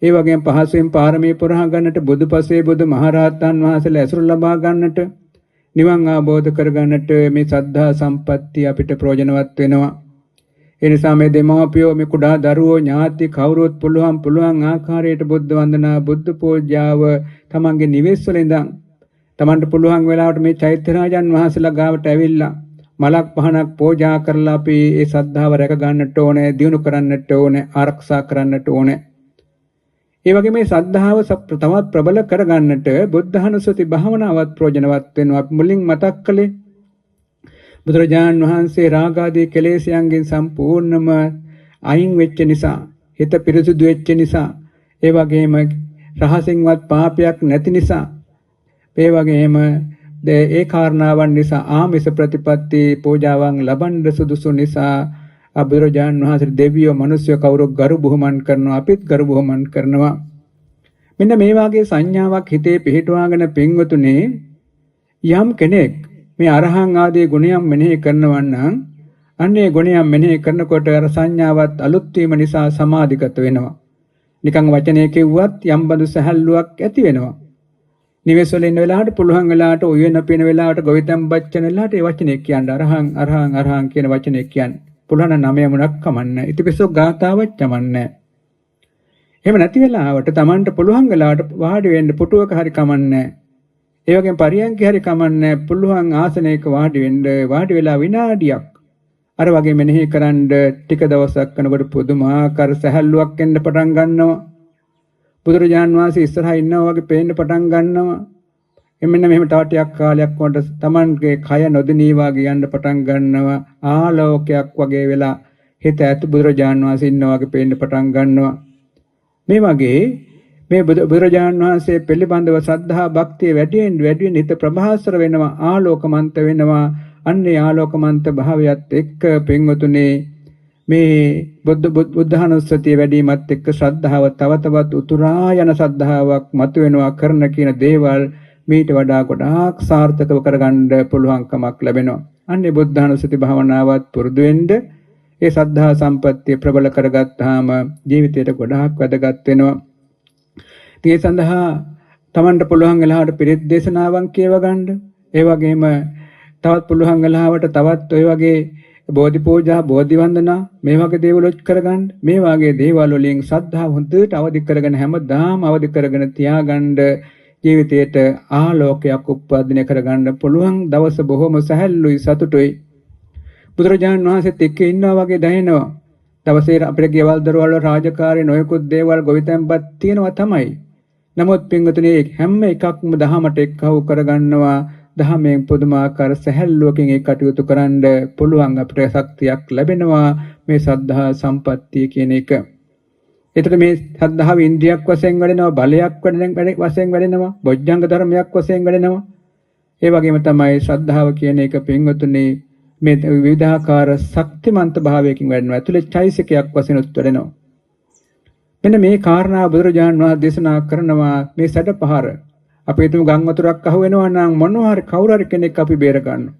ඒ වගේම පහසුවෙන් පාරමී පුරා ගන්නට, බුදුපසේ බුදු මහරහතන් වහන්සේලා ඇසුර ලබා ගන්නට, නිවන් අවබෝධ කර ගන්නට මේ සද්ධා සම්පත්තිය අපිට ප්‍රයෝජනවත් වෙනවා. ඒ නිසා මේ දෙමාපියෝ, මේ කුඩා දරුවෝ, ඥාති කවුරුත් පුළුවන් ආකාරයට බුද්ධ වන්දනා, බුද්ධ පූජාව තමන්ගේ නිවෙස් වල ඉඳන් තමන්ට පුළුවන් වෙලාවට මේ චෛත්‍ය රාජන් වහන්සේලා ගාවට ඇවිල්ලා මලක් පහනක් පූජා කරලා අපි ඒ ශ්‍රද්ධාව රැක ගන්නට ඕනේ, දියුණු කරන්නට ඕනේ, ආරක්ෂා කරන්නට ඕනේ. ඒ වගේ මේ ශ්‍රද්ධාව තවත් ප්‍රබල කරගන්නට බුද්ධානුස්සති භාවනාවත් ප්‍රයෝජනවත් වෙනවා. අපි මුලින් මතක් කළේ බුදුරජාණන් වහන්සේ රාගාදී කෙලෙස්යන්ගෙන් සම්පූර්ණම අයින් වෙච්ච නිසා, හිත පිරිසුදු වෙච්ච නිසා, ඒ වගේම රහසින්වත් පාපයක් නැති නිසා, ඒ වගේම ඒ කාරණාවන් නිසා ආමිස ප්‍රතිපත්ති පූජාවන් ලබන්න සුදුසු නිසා බුදුරජාණන් වහන්සේ දෙවියෝ මිනිස්සු කවුරු ගරු බුහුමන් කරනවා, අපිත් ගරු බුහුමන් කරනවා. මෙන්න මේ වාගේ සංඥාවක් හිතේ පිහිටවාගෙන පින්වතුනේ, යම් කෙනෙක් මේ අරහං ආදී ගුණයන් මෙනෙහි කරනවා නම් අන්නේ ගුණයන් මෙනෙහි කරනකොට අර සංඥාවත් අලුත් වීම නිසා සමාධිගත වෙනවා. නිකන් වචනය කිව්වත් යම් බඳු සහැල්ලුවක් ඇති වෙනවා. නිවෙස් වල ඉන්න වෙලාවට පුළුවන් වෙලාවට උයන පින වෙලාවට ගොවිතැන් බච්චන වෙලාවට ඒ වචනේ කියන්න අරහං කියන වචනේ කියන්න. පුළුවන් නම් 9 මුණක් කමන්නේ. ඉතිපිසෝ ගාතාවක් කමන්නේ. එහෙම නැති වෙලාවට Tamanට පුළුවන් වෙලාවට වාඩි වෙන්න පුටුවක හරි කමන්නේ. ඒ වගේම පරියන්කේ හරි කමන්නේ. පුළුවන් ආසනයක වාඩි වෙන්න, වාඩි වෙලා විනාඩියක් අර වගේ මෙනෙහි කරන්න ටික දවසක් කරනකොට පුදුමාකාර සහැල්ලුවක් එන්න පටන් ගන්නවා. බුදුරජාණන් වහන්සේ ඉස්සරහා ඉන්නවා වගේ පේන්න පටන් ගන්නවා. එමෙන්න මෙහෙම තව ටිකක් කාලයක් වුණාට Tamanගේ කය නොදෙනී වගේ යන්න පටන් ගන්නවා. ආලෝකයක් වගේ වෙලා හිත ඇතු බුදුරජාණන් වහන්සේ ඉන්නවා වගේ පේන්න පටන් ගන්නවා. මේ වගේ මේ බුදුරජාණන් වහන්සේ පිළිබඳව ශ්‍රද්ධා භක්තිය වැඩියෙන් හිත ප්‍රභාස්වර වෙනවා, ආලෝකමන්ත වෙනවා. අන්නේ ආලෝකමන්ත භාවයත් එක්ක පින්වතුනේ මේ බුද්ධානුස්සතිය වැඩිමත් එක්ක ශ්‍රද්ධාව තව තවත් උතුරා යන ශ්‍රද්ධාවක් මතුවෙනවා. කරන කියන දේවල් මීට වඩා ගොඩාක් සාර්ථකව කරගන්න පුළුවන්කමක් ලැබෙනවා. අන්නේ බුද්ධානුස්සති භාවනාවත් පුරුදු වෙන්න, ඒ ශ්‍රද්ධා සම්පත්තිය ප්‍රබල කරගත්තාම ජීවිතයට ගොඩාක් වැදගත් වෙනවා. ඒ සඳහා Tamanට පුළුවන් වෙලාවට පිරිත් දේශනාවන් කියව ගන්න, ඒ වගේම තවත් පුළුවන් වෙලාවට තවත් ඔය වගේ බෝධි පූජා, බෝධි වන්දනා මේ වගේ දේවල් කරගන්න. මේ වගේ දේවල් වලින් ශ්‍රද්ධාව හොඳට අවදි කරගෙන හැමදාම අවදි කරගෙන තියාගන්න ජීවිතයට ආලෝකයක් උප්පාදනය කරගන්න පුළුවන් දවස බොහොම සැහැල්ලුයි, සතුටුයි. බුදුරජාණන් වහන්සේත් එක්ක ඉන්නවා වගේ දැනෙනවා. දවසේ අපේ ගෙවල් දරවල් රාජකාරී නොයෙකුත් දේවල් ගොවිතැන්පත් තියෙනවා තමයි. නමුත් පින්වතුනි හැම එකක්ම දහමට එක්කව කරගන්නවා. දහමෙන් පුදුමාකාර සැහැල්ලුවකින් ඒ කටයුතු කරන්න පුළුවන් අපිට ශක්තියක් ලැබෙනවා. මේ සද්ධා සම්පත්තිය කියන එක. ඒතර මේ සද්ධාව ඉන්ද්‍රියක් වශයෙන් වැඩෙනවා, බලයක් වශයෙන් වැඩෙනවා, බොජ්ජංග ධර්මයක් වශයෙන් වැඩෙනවා. ඒ වගේම තමයි ශ්‍රද්ධාව කියන එක පින්වතුනි මේ විවිධාකාර ශක්තිමන්ත භාවයකින් වැඩෙනවා. ඇතුලේ චෛසිකයක් වශයෙන් උත් වැඩෙනවා. මෙන්න මේ කාරණා බුදුරජාණන් වහන්සේ දේශනා කරනවා. මේ සැඩපහර අපි හිතමු ගම් වතුරක් අහු වෙනවා නම් මොනවා හරි කවුරු හරි කෙනෙක් අපි බේර ගන්නවා.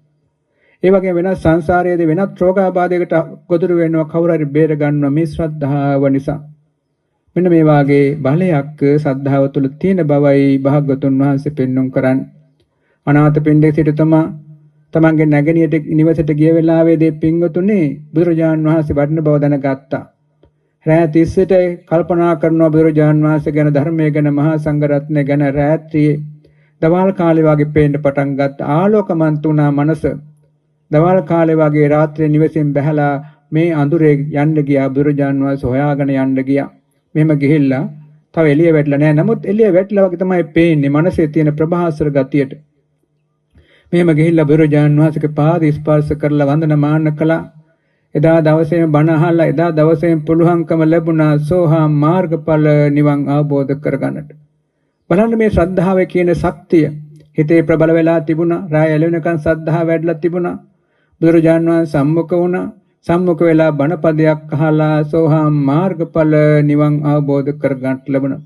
ඒ වගේම වෙනත් සංසාරයේදී වෙනත් රෝගාබාධයකට ගොදුරු වෙනවා, කවුරු හරි බේර ගන්නවා මේ ශ්‍රද්ධාව නිසා. මෙන්න මේ වාගේ බලයක් ශ්‍රද්ධාව තුළ තියෙන බවයි භාග්‍යවතුන් වහන්සේ පෙන්වුම් කරන්නේ. අනාථපිණ්ඩික සිටුතුමා තමන්ගේ නැගණියට නිවසට ගිය වෙලාවේදී පින්වතුනේ බුදුරජාණන් වහන්සේ වඩන බව දැනගත්තා. රාත්‍රී 30ට කල්පනා කරනවා බුදුරජාණන් වහන්සේ ගැන, ධර්මයේ ගැන, මහා සංඝරත්නය ගැන. රාත්‍රියේ දවල් කාලේ වගේ පේන්න පටන් ගත්ත. ආලෝකමන්ත වුණා මනස. දවල් කාලේ වගේ රාත්‍රියේ නිවෙසින් බැහැලා මේ අඳුරේ යන්න ගියා. බුදුරජාණන් වහන්සේ හොයාගෙන යන්න ගියා. මෙහෙම ගිහිල්ලා තව එළිය වැටලා නැහැ. නමුත් එළිය වැටලා වගේ තමයි පේන්නේ මනසේ තියෙන ප්‍රභාස්වර ගතියට. මෙහෙම ගිහිල්ලා බුදුරජාණන් වහන්සේගේ පාද ස්පර්ශ කරලා වන්දනමාන කළා. එදා දවසේම බණ අහලා එදා දවසේම පුළුවන්කම ලැබුණා සෝහා මාර්ගඵල නිවන් අවබෝධ කරගන්නට. බලන්න මේ ශ්‍රද්ධාවේ කියන ශක්තිය හිතේ ප්‍රබල වෙලා තිබුණා. රාය එළවෙනකන් ශ්‍රද්ධාව වැඩිලා තිබුණා. බුදුරජාණන් වහන්සේ සම්මුඛ වුණා. සම්මුඛ වෙලා බණපදයක් අහලා සෝහා මාර්ගඵල නිවන් අවබෝධ කරගන්නට ලැබුණා.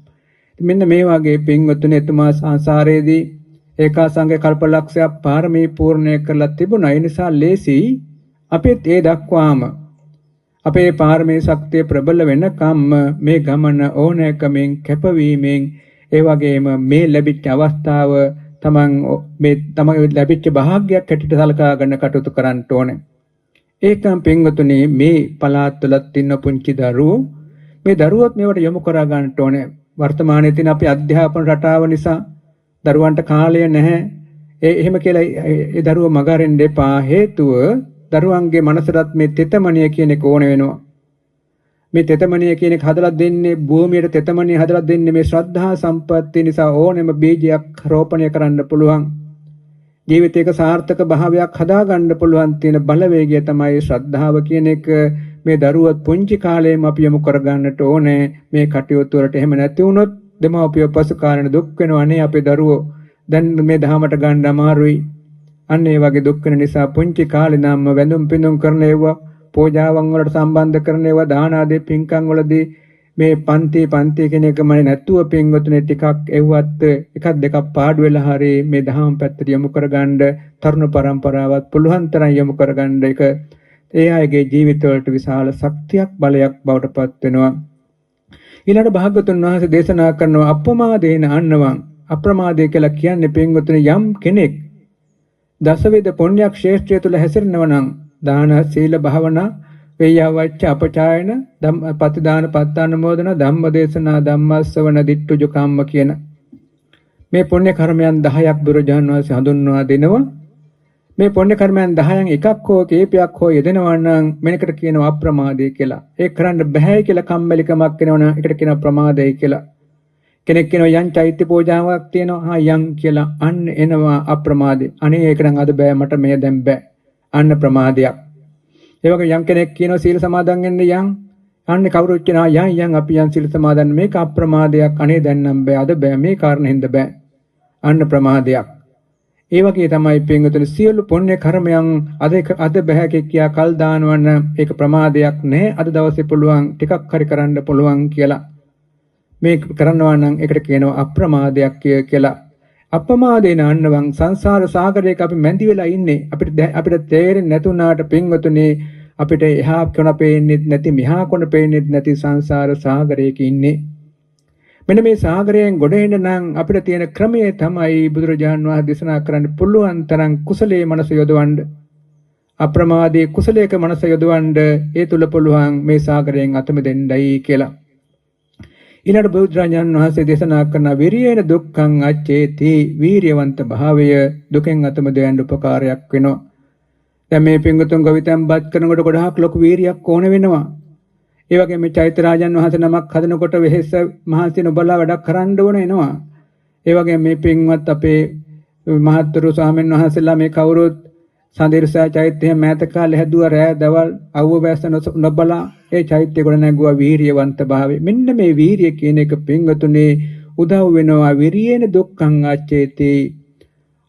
මෙන්න මේ වගේ පින්වතුනි එතුමා සංසාරයේදී ඒකාසංග කල්පලක්ෂයක් පාරමී පූර්ණය කරලා තිබුණා. ඒ නිසා ලේසි අපිත් ඒ දක්වාම අපේ පාරමී ශක්තිය ප්‍රබල වෙනකම්ම මේ ගමන ඕනෑකමින් කැපවීමෙන් ඒ වගේම මේ ලැබිච්ච අවස්ථාව තමගේ ලැබිච්ච භාග්‍යයක් හැටියට සලකා ගන්න කටයුතු කරන්න ඕනේ. ඒකම් පින්වතුනි මේ පළාත් වලත් ඉන්න පුංචි දරුවෝ මේ දරුවොත් මේවට යොමු කරා ගන්නට ඕනේ. වර්තමානයේ තියෙන අපේ අධ්‍යාපන රටාව නිසා දරුවන්ට කාලය නැහැ. එහෙම කියලා ඒ දරුවෝ මගහරින්න එපා. හේතුව දරුවන්ගේ මනසට මේ තෙතමනිය කියන එක ඕන වෙනවා. මේ තෙතමනිය කියන එක හදලා දෙන්නේ භූමියට තෙතමනිය හදලා දෙන්නේ මේ ශ්‍රද්ධා සම්පත්තිය නිසා ඕනෙම බීජයක් රෝපණය කරන්න පුළුවන්. ජීවිතයක සාර්ථක භාවයක් හදාගන්න පුළුවන් තියෙන බලවේගය තමයි ශ්‍රද්ධාව කියන එක. මේ දරුවත් පුංචි කාලේම අපි යොමු කරගන්නට ඕනේ මේ කටයුතු වලට. එහෙම නැති වුණොත් දෙමව්පියෝ පසු කාලෙන දුක් වෙනවනේ අපේ දරුවෝ. දැන් මේ දහමට ගන්න අමාරුයි. අන්න ඒ වගේ දුක් වෙන නිසා පුංචි කාලේ නම් වැඳුම් පිඳුම් කරන ඒවා, පූජාවන් වලට සම්බන්ධ කරන ඒවා, දාන ආදී පින්කම් වලදී මේ පන්ති කියන එකම නැතුව පින්වතුනේ ටිකක් එව්වත් එකක් දෙකක් පාඩු වෙලා හරි මේ දහම් පැත්තට යොමු කරගන්න තරුණ පරම්පරාවත් පුළුවන් තරම් යොමු කරගන්න එක ඒ අයගේ ජීවිතවලට විශාල ශක්තියක් බලයක් බවට පත් වෙනවා. ඊළඟ භාග්‍යවතුන් වහන්සේ දේශනා කරනවා අප්‍රමාදේන අන්නවං. අප්‍රමාදය කියලා කියන්නේ පින්වතුනි යම් කෙනෙක් දසවිධ පුණ්‍යක් ශ්‍රේෂ්ඨය තුල හැසිරෙනවා නම් දාන සීල භාවනා වේයවච්ච අපචායන පතිදාන පත්තානුමෝදන ධම්මදේශනා ධම්මස්සවන දිට්ඨුජ කම්ම කියන මේ පුණ්‍ය කර්මයන් 10ක් බුදුරජාණන් වහන්සේ හඳුන්වා දෙනවා. මේ පුණ්‍ය කර්මයන් 10න් එකක් හෝ කීපයක් හෝ යෙදෙනවා නම් මෙනකට කියනවා අප්‍රමාදය කියලා. ඒක කරන්න බෑ කියලා කම්මැලිකමක් වෙනවනම් ඒකට කියනවා ප්‍රමාදය කියලා. කෙනෙක් කියනවා යම් චෛත්‍ය පූජාවක් තියෙනවා යම් කියලා අන්න එනවා අප්‍රමාදේ. අනේ ඒක නම් අද බෑ මට මේ දැන් බෑ. අන්න ප්‍රමාදයක්. ඒ වගේ යම් කෙනෙක් කියනවා සීල සමාදන් වෙන්න යම් අන්න කවුරුත් කියනවා යම් අපි යම් සීල සමාදන් මේක අප්‍රමාදයක්. අනේ දැන් නම් බෑ අද බෑ මේ කාරණෙන්ද බෑ. අන්න ප්‍රමාදයක්. ඒ වගේ තමයි පින්වතුනි සියලු පුණ්‍ය කර්මයන් අද බෑ කියා කල් දානවන්න ඒක ප්‍රමාදයක් නෑ. අද දවසේ පුළුවන් ටිකක් හරි කරන්න පුළුවන් කියලා. මේ කරනවා නම් ඒකට කියනවා අප්‍රමාදයක් කියලා. අප්‍රමාදේන අන්නවං සංසාර සාගරයක අපි මැදි වෙලා ඉන්නේ. අපිට තේරෙන්නේ නැතුණාට පින්වතුනි අපිට එහා කොන පේන්නේ නැති මෙහා කොන පේන්නේ නැති සංසාර සාගරයක ඉන්නේ. මෙන්න මේ සාගරයෙන් ගොඩ එන්න නම් අපිට තියෙන ක්‍රමය තමයි බුදුරජාණන් වහන්සේ දේශනා කරන්න පුළුවන් තරම් කුසලයේ මනස යොදවන්න. අප්‍රමාදයේ කුසලයක මනස යොදවන්න ඒ තුල පුළුවන් මේ සාගරයෙන් අතම දෙන්නයි කියලා. ඊළඟ බුදුරජාණන් වහන්සේ දේශනා කරන විරියේන දුක්ඛං අච්චේති වීරියවන්ත භාවය දුකෙන් අතම දෙයන්න උපකාරයක් වෙනවා. දැන් මේ පින්වතුන් ගවිතම්පත් කරනකොට ගොඩාක් ලොකු වීරියක් ඕන වෙනවා. ඒ වගේම මේ චෛත්‍ය රාජන් වහන්සේ නමක් හදනකොට වෙහෙස මහන්සි නොබලා වැඩක් කරන්න ඕන වෙනවා. ඒ වගේම මේ පින්වත් අපේ මහත්තුරු ස්වාමීන් වහන්සේලා මේ කවුරුත් සඳිරසා චෛත්‍ය මෑත කාලේ හැදුවා රෑ දවල් අවුව වැස්ස නොබලා ඒ චෛත්‍ය ගොඩ නැගුවා වීරියවන්ත භාවය. මෙන්න මේ වීරිය කියන එක පින්වතුනේ උදව් වෙනවා විරියේන දුක්ඛං අච්චේති.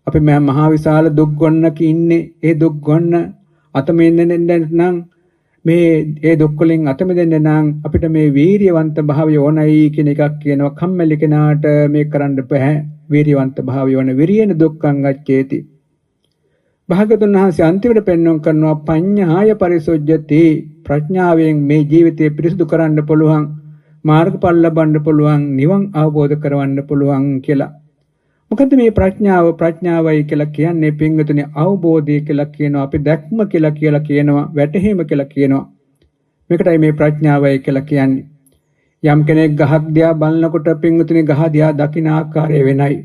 අපි මහා විශාල දුක් ගොන්නක ඉන්නේ. ඒ දුක් ගොන්න අතම ඉන්නේ නම් මේ ඒ දුක් වලින් අතම දෙන්න නම් අපිට මේ වීරියවන්ත භාවය ඕනයි කියන එකක් කියනවා. කම්මැලි කෙනාට මේක කරන්න බෑ. වීරියවන්ත භාවය ඕන. විරියේන දුක්ඛං අච්චේති. භාගතුන් වහන්සේ අන්තිමට පෙන්වන්න කරනවා පඤ්ඤාය පරිසොජ්ජති. ප්‍රඥාවෙන් මේ ජීවිතය පිරිසුදු කරන්න පුළුවන්, මාර්ගඵල ලබන්න පුළුවන්, නිවන් අවබෝධ කරවන්න පුළුවන් කියලා. මොකද මේ ප්‍රඥාවයි කියලා කියන්නේ පින්වතුනි අවබෝධය කියලා කියනවා. අපි දැක්ම කියලා කියනවා, වැටහීම කියලා කියනවා. මේකටයි මේ ප්‍රඥාවයි කියලා කියන්නේ. යම් කෙනෙක් ගහක් දිහා බලනකොට පින්වතුනි ගහ දිහා දකින ආකාරය වෙනයි.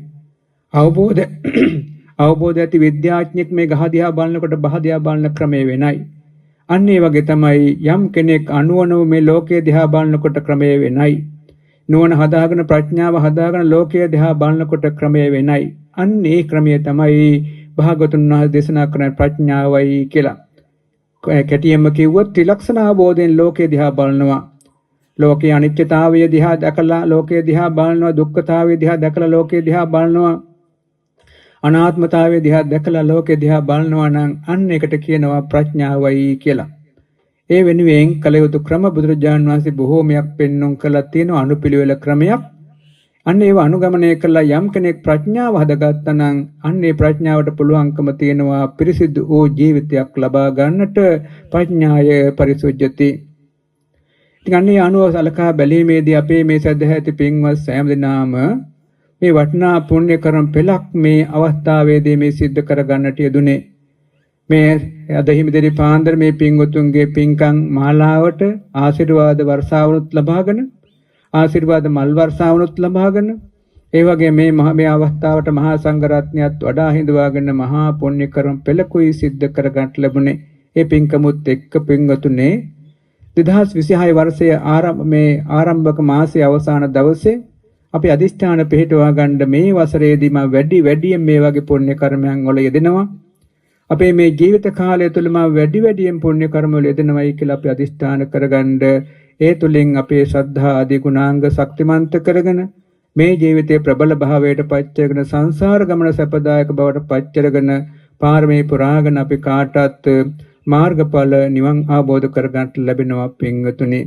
අවබෝධ ඇති විද්‍යාඥයෙක් මේ ගහ දිහා බලනකොට බහ දිහා බලන ක්‍රමය වෙනයි. අන්න ඒ වගේ තමයි යම් කෙනෙක් අනුවනව මේ ලෝකයේ දිහා බලනකොට ක්‍රමය වෙනයි. නුවණ හදාගෙන ප්‍රඥාව හදාගෙන ලෝකයේ දිහා බලනකොට ක්‍රමය වෙනයි. අන්න ඒ ක්‍රමය තමයි භාගතුන් වහන්සේ දේශනා කරන ප්‍රඥාවයි කියලා. කැටියෙන්ම කිව්වොත් ත්‍රිලක්ෂණ අවබෝධයෙන් ලෝකයේ දිහා බලනවා. ලෝකයේ අනිත්‍යතාවය දිහා දැකලා ලෝකයේ දිහා බලනවා. දුක්ඛතාවය දිහා දැකලා ලෝකයේ දිහා බලනවා. අනාත්මතාවය දිහා දැකලා ලෝකෙ දිහා බලනවා නම් අන්න එකට කියනවා ප්‍රඥාවයි කියලා. ඒ වෙනුවෙන් කල යුතු ක්‍රම බුදුරජාණන් වහන්සේ බොහෝමයක් පෙන්වුම් කළා තියෙන අනුපිළිවෙල ක්‍රමයක්. අන්න ඒව අනුගමනය කළා යම් කෙනෙක් ප්‍රඥාව හදගත්තා නම් අන්න ඒ ප්‍රඥාවට පුළුවන්කම තියෙනවා පිරිසිදු වූ ජීවිතයක් ලබා ගන්නට. ප්‍රඥාය පරිසුජ්ජති. ගන්නේ අනුව සලකා බැලීමේදී අපේ මේ සදැහැති පින්වත් සෑම දෙනාම මේ වටිනා පුණ්‍ය කර්ම පෙළක් මේ අවස්ථාවේදී මේ සිද්ධ කරගන්නට යෙදුනේ. මේ අද හිමිදිරි පාන්දර මේ පින්වතුන්ගේ පින්කම් මාලාවට ආශිර්වාද වර්ෂාවනුත් ලබාගෙන ආශිර්වාද මල් වර්ෂාවනුත් ලබාගෙන ඒ වගේ මේ අවස්ථාවට මහා සංඝරත්නයත් වඩා හිඳවාගෙන මහා පුණ්‍ය කර්ම පෙළකුයි සිද්ධ කරගන්නට ලැබුණේ. ඒ පින්කමුත් එක්ක පින්වතුනේ 2026 වර්ෂයේ ආරම්භක මාසයේ අවසාන දවසේ අපි අදිෂ්ඨාන පිළිටවා ගන්න මේ වසරේදීම වැඩියෙන් මේ වගේ පුණ්‍ය කර්මයන් වල යෙදෙනවා. අපේ මේ ජීවිත කාලය තුළම වැඩියෙන් පුණ්‍ය කර්ම වල යෙදෙනවයි කියලා අපි අදිෂ්ඨාන කරගන්න ඒ තුලින් අපේ ශ්‍රද්ධා ආදී ගුණාංග ශක්තිමන්ත කරගෙන මේ ජීවිතයේ ප්‍රබල භාවයට පත්වගෙන සංසාර ගමන සැපදායක බවට පත්වගෙන පාරමී පුරාගෙන අපි කාටත් මාර්ගඵල නිවන් අවබෝධ කරගන්නට ලැබෙනවා පින්වතුනි.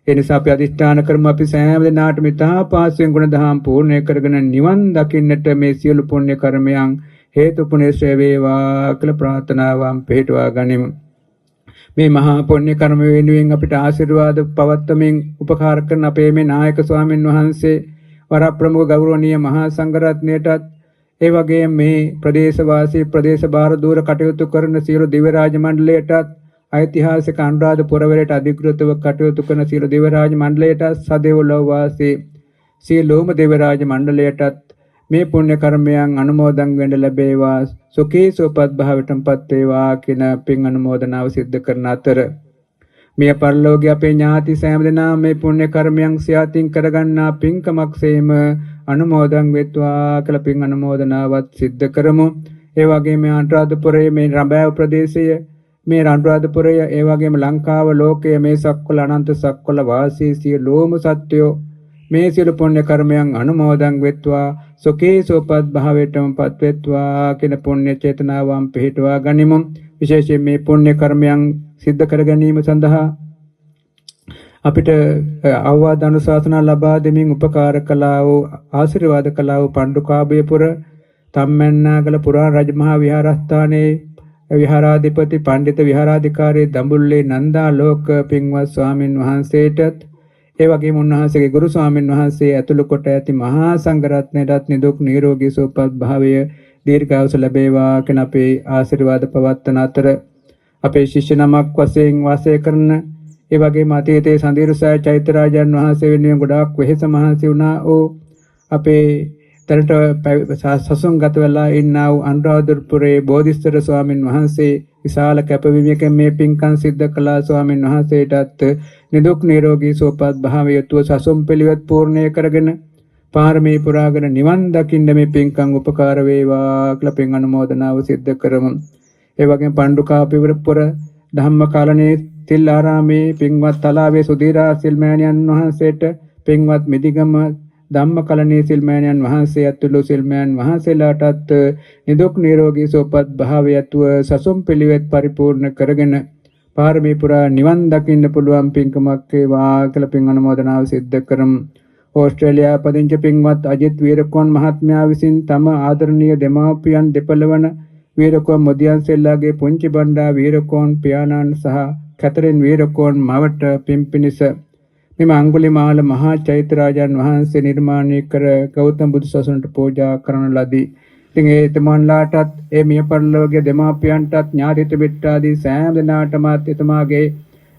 ඒ නිසා අපි අදිෂ්ඨාන කරමු අපි සෑම දිනාටම ඉතා පාසෙන් ගුණ දහම් පූර්ණය කරගෙන නිවන් දකින්නට මේ සියලු පුණ්‍ය කර්මයන් හේතුපුණ්‍ය ශ්‍රේ වේවා කියලා ප්‍රාර්ථනාවන් පිළිටවා ගනිමු. මේ මහා පුණ්‍ය කර්ම වෙනුවෙන් අපිට ආශිර්වාද පවත්වමින් උපකාර කරන අපේ මේ නායක ස්වාමින් වහන්සේ වරප්‍රමුඛ ගෞරවනීය මහා සංඝරත්නයටත් ඒ වගේම මේ ප්‍රදේශවාසී ප්‍රදේශ භාර දූර කටයුතු කරන සියලු දිව්‍ය රාජ මණ්ඩලයටත් ඓතිහාසික අනුරාධපුර වලට අධිකෘතව කටයුතු කරන සියලු දිව්‍ය රාජ මණ්ඩලයටත් සදේවලෝ වාසී සියලුම දිව්‍ය රාජ මණ්ඩලයටත් මේ පුණ්‍ය කර්මයන් අනුමෝදන් වෙන්න ලැබේවා සුඛී සුවපත් භාවයටපත් වේවා කියන පින් අනුමෝදනාව සිද්ධ කරන අතර මිය පරලෝකයේ අපේ ඥාති සෑම දෙනා මේ පුණ්‍ය කර්මයන් සියාතින් කරගන්නා පින්කමක්සේම අනුමෝදන් වෙත්වා කියලා පින් අනුමෝදනාවත් සිද්ධ කරමු. ඒ වගේම මේ අනුරාධපුරයේ මේ රඹෑව ප්‍රදේශය මේ අනුරාධපුරය ඒ වගේම ලංකාව ලෝකයේ මේ සක්වල අනන්ත සක්වල වාසී සියලුම සත්වයෝ මේ සියලු පුණ්‍ය කර්මයන් අනුමෝදන් වෙත්වා සුඛී සුවපත් භාවයටමපත් වෙත්වා කියන පුණ්‍ය චේතනාවන් පිහිටුවා ගනිමු. විශේෂයෙන් මේ පුණ්‍ය කර්මයන් සිද්ධ කර ගැනීම සඳහා අපිට අවවාද අනුශාසනා ලබා දෙමින් උපකාර කළා වූ ආශිර්වාද කළා වූ පණ්ඩුකාභයපුර තම්මැන්නාගල පුරාණ රජමහා විහාරස්ථානයේ විහාරාධිපති පණ්ඩිත විහාරාධිකාරී දඹුල්ලේ නන්දාලෝක පින්වත් ස්වාමින් වහන්සේටත් ඒ වගේම උන්වහන්සේගේ ගුරු ස්වාමින් වහන්සේ ඇතුළු කොට ඇති මහා සංඝරත්නයටත් නිදුක් නිරෝගී සුවපත් භාවය දීර්ඝායුෂ ලැබේවා කියන අපේ ආශිර්වාද පවත්වන අතර අපේ ශිෂ්‍ය නමක් වශයෙන් වාසය කරන ඒ වගේම අතීතයේ සඳීරුසාය චෛත්‍යරාජන් වහන්සේ වෙනුවෙන් ගොඩාක් වෙහෙස මහන්සි වුණා ඕ අපේ තරට සසුන්ගත වෙලා ඉන්නා වූ අනුරාධපුරයේ බෝධිසත්ව ස්වාමින් වහන්සේ විශාල කැපවීමකින් මේ පින්කම් සිද්ධ කළා. ස්වාමින් වහන්සේටත් නිදුක් නිරෝගී සුවපත් භාවය යතුව සසුන් පිළිවෙත් පූර්ණය කරගෙන පාරමී පුරාගෙන නිවන් දකින්න මේ පින්කම් උපකාර වේවා කියලා පින් අනුමෝදනාව සිද්ධ කරමු. ඒ වගේම පණ්ඩුකාභයපුර ධම්මකාලනේ තිල් ආරාමේ පින්වත් තලාවේ සුදීරා සිල්මෑණියන් වහන්සේට පින්වත් මිදිගම ධම්මකලනේ සිල්මෑණියන් වහන්සේ ඇතුළු සිල්මෑන් වහන්සේලාටත් නිදුක් නිරෝගී සුවපත් භාවයත්ව සසුන් පිළිවෙත් පරිපූර්ණ කරගෙන පාරමී පුරා නිවන් දකින්න පුළුවන් පින්කමක් වේවා කියලා පින් අනුමෝදනාව සිද්ධ කරමු. ඕස්ට්‍රේලියාව පදිංචි පින්වත් අජිත් වීරකෝන් මහත්මයා විසින් තම ආදරණීය දෙමාපියන් දෙපළවන වීරකෝන් මොදියන්සෙල්ලාගේ පුංචි බණ්ඩා වීරකෝන් පියාණන් සහ කැතරින් වීරකෝන් මවට පිම්පිනිස මෙම අඟුලිමාල මහා චෛත්‍යරාජන් වහන්සේ නිර්මාණය කර ගෞතම බුදු සසුනට පූජා කරන ලදී. ඉතින් ඒ එතුමන්ලාටත් ඒ මිය පරලෝකයේ දෙමාපියන්ටත් ඥාතිත මිත්‍රාදී සෑම දෙනාටමත් එතුමාගේ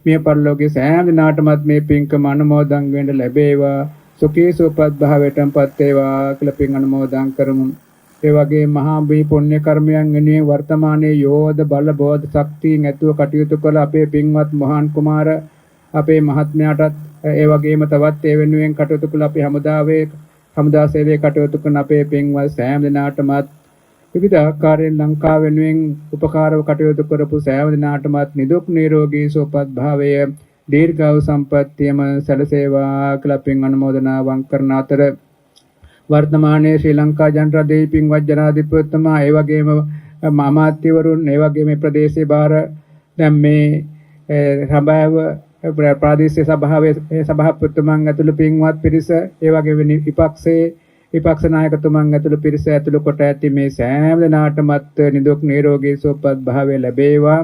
මිය පරලෝකයේ සෑම දෙනාටමත් මේ පින්කම අනුමෝදන් වෙන්න ලැබේවා. සුඛී සුවපත් භාවයටපත් වේවා කියලා පින් අනුමෝදන් කරමු. ඒ වගේ මහා බී පුණ්‍ය කර්මයන් වෙනුවෙන් වර්තමානයේ යෝධ බල බෝධ ශක්තියින් ඇතුව කටයුතු කළ අපේ පින්වත් මොහාන් කුමාර අපේ මහත්මයාටත් ඒ වගේම තවත් ඒ වෙනුවෙන් කටයුතු කළ අපේ හමුදා සේවයේ කටයුතු කරන අපේ පින්වත් සෑම දෙනාටමත් විවිධ ආකාරයෙන් ලංකාව වෙනුවෙන් උපකාරව කටයුතු කරපු සෑම දෙනාටමත් නිදුක් නිරෝගී සුවපත් භාවය දීර්ඝායු සම්පන්නියම සැලසේවා කියලා පින් අනුමෝදනාවන් කරන අතර වර්තමානයේ ශ්‍රී ලංකා ජනරාදේ පින්වත් ජනාධිපතිතුමා ඒ වගේම අමාත්‍යවරුන් ඒ වගේම මේ ප්‍රදේශයේ බාර දැන් මේ රඹෑව ප්‍රාදේශීය සභාවේ සභාපතිතුමන් ඇතුළු පින්වත් පිරිස ඒ වගේම විපක්ෂ නායකතුමන් ඇතුළු පිරිස ඇතුළු කොට ඇති මේ සෑම දෙනාටමත් නිදුක් නිරෝගී සුවපත් භාවය ලැබේවා.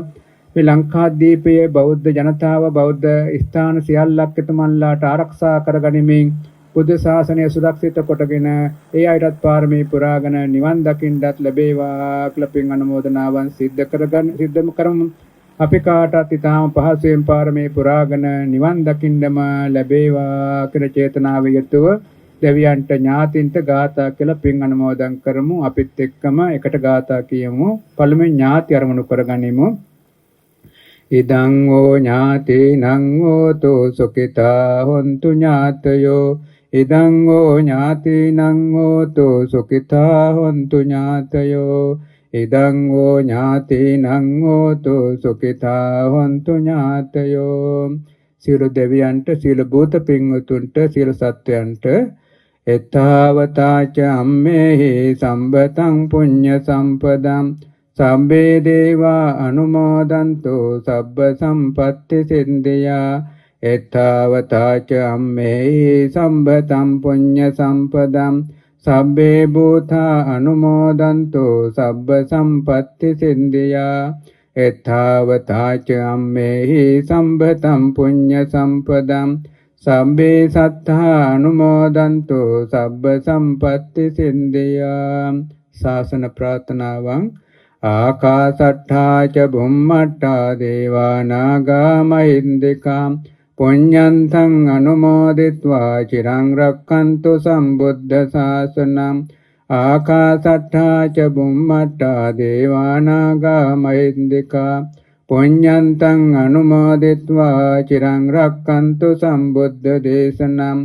මේ ලංකාද්වීපයේ බෞද්ධ ජනතාව බෞද්ධ ස්ථාන සියල්ලක් එතුමන්ලාට ආරක්ෂා කරගනිමින් බුද්ධ ශාසනය සුරක්ෂිත කොටගෙන ඒ අයටත් පාරමී පුරාගෙන නිවන් දකින්නත් ලැබේවා කියලා පින් අනුමෝදනාවන් සිද්ධ කරමු. අපි කාටත් ඊටාම පහසුවෙන් පාරමී පුරාගෙන නිවන් දකින්නම ලැබේවා කියලා චේතනාව යුතුව දෙවියන්ට ඥාතින්ට ගාථා කියලා පින් අනුමෝදන් කරමු. අපිත් එක්කම එකට ගාථා කියමු. පළමුවෙන් ඥාති අරමුණු කරගනිමු. ඉදං ඕ ඥාතිනං හෝතු සුඛිතා හොන්තු ඥාතයෝ ඉදං ඕ ඥාතිනං හෝතු සුඛිතා හොන්තු ඥාතයෝ ඉදං ඕ ඥාතිනං හෝතු සුඛිතා හොන්තු ඥාතයෝ. සියලු දෙවියන්ට සියලු භූත පින්වතුන්ට සියලු සත්වයන්ට එතාවතාච අම්මේහි සම්බතං පුඤ්ඤ සම්පදං සම්බේ දේවා අනුමෝදන්තු සබ්බ සම්පත්ති සින්දියා එතාවතාච අම්මේහි සම්බතං පුඤ්ඤ සම්පදං සබ්බේ භූතා අනුමෝදන්තු සබ්බ සම්පත්ති සින්දියා එතාවතාච අම්මේහි සම්බතං පුඤ්ඤ සම්පදං සබ්බේ සත්තා අනුමෝදන්තු සබ්බ සම්පත්ති සින්දියා. ශාසන ප්‍රාර්ථනාවන් ආකාසට්ඨා ච බුම්මට්ඨා දේවා නාග මහින්దికා පුඤ්ඤන්තං අනුමෝදිත්වා චිරං රක්ඛන්තු සම්බුද්ධ ශාසනං ආකාසට්ඨා ච බුම්මට්ඨා දේවා නාග මහින්దికා පුඤ්ඤන්තං අනුමෝදිත්වා චිරං රක්ඛන්තු සම්බුද්ධ දේශනං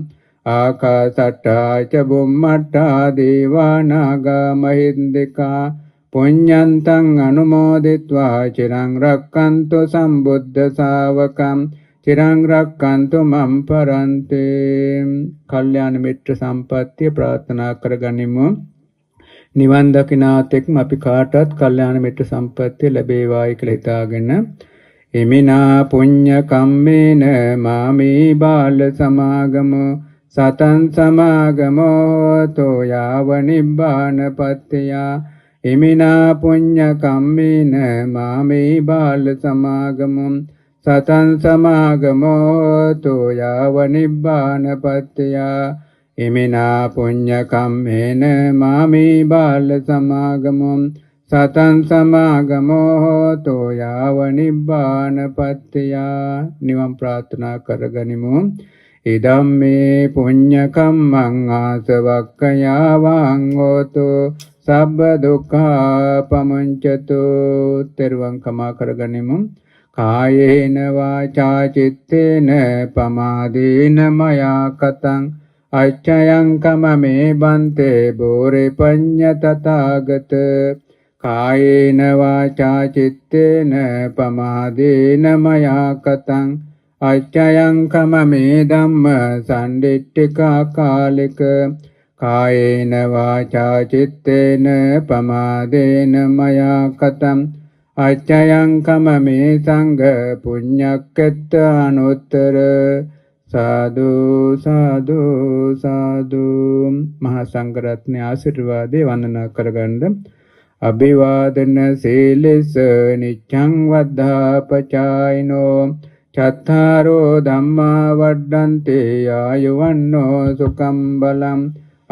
ආකාසට්ඨා ච බුම්මට්ඨා දේවා නාග මහින්దికා පුඤ්ඤන්තං අනුමෝදිත්වා චිරං රක්ඛන්තු සම්බුද්ධ ශාවකං චිරං රක්ඛන්තු මම් පරන්තේ. කල්යාණ මිත්‍ර සම්පත්තිය ප්‍රාර්ථනා කරගනිමු. නිවන් දකිනාතෙක්ම අපි කාටත් කල්යාණ මිත්‍ර සම්පත්තිය ලැබේවායි කියලා හිතාගෙන එමිනා පුඤ්ඤ කම්මේන මාමේ බාල සමාගමෝ සතං සමාගමෝ තෝ යාව නිබ්බානපත්තියා එමිනා පුඤ්ඤ කම්මේන මාමේ බාල සමාගමෝ සතං සමාගමෝ තෝ යාව නිබ්බානපත්තියා ඉමිනා පුඤ්ඤ කම්මේන මාමේ බාල සමාගමෝ සතං සමාගමෝ තෝ යාව නිබ්බානපත්තියා. නිවන් ප්‍රාර්ථනා කරගනිමු. ඉදම්මේ පුඤ්ඤ කම්මං ආසවක්ඛයා වං හෝතු සබ්බ දුක්ඛා පමුඤ්චතු. තෙරුවන් කමා කරගනිමු. කායේන වාචා චිත්තේන පමාදේන මයා කතං අච්චයං කමමේ බන්තේ බෝරේ පඤ්ඤ තථාගත. කායේන වාචා චිත්තේන පමාදේන මයා කතං අච්චයං කමමේ ධම්ම සම්දිට්ඨිකා කාලික. කායේන වාචා චිත්තේන පමාදේන මයා කතං අච්චයං කමමේ සංඝ පුඤ්ඤක්කෙත්ත අනුත්තර. සාදු සාදු සාදු. මහා සංඝරත්නයේ ආශිර්වාදේ වන්දනා කරගන්න. අභිවාදන සීලස නිච්ඡං වද්ධාපචායිනෝ චත්තාරෝ ධම්මා වඩ්ඩන්තේ ආයුවන්නෝ සුඛං බලං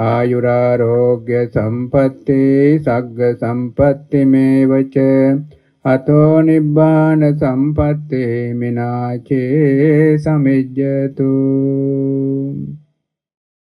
ආයුරාෝග්‍ය සම්පatti සග්ග සම්පatti මේවච අතෝ නිබ්බාන සම්පත්තේ මිනාචේ සමිජ්ජතු.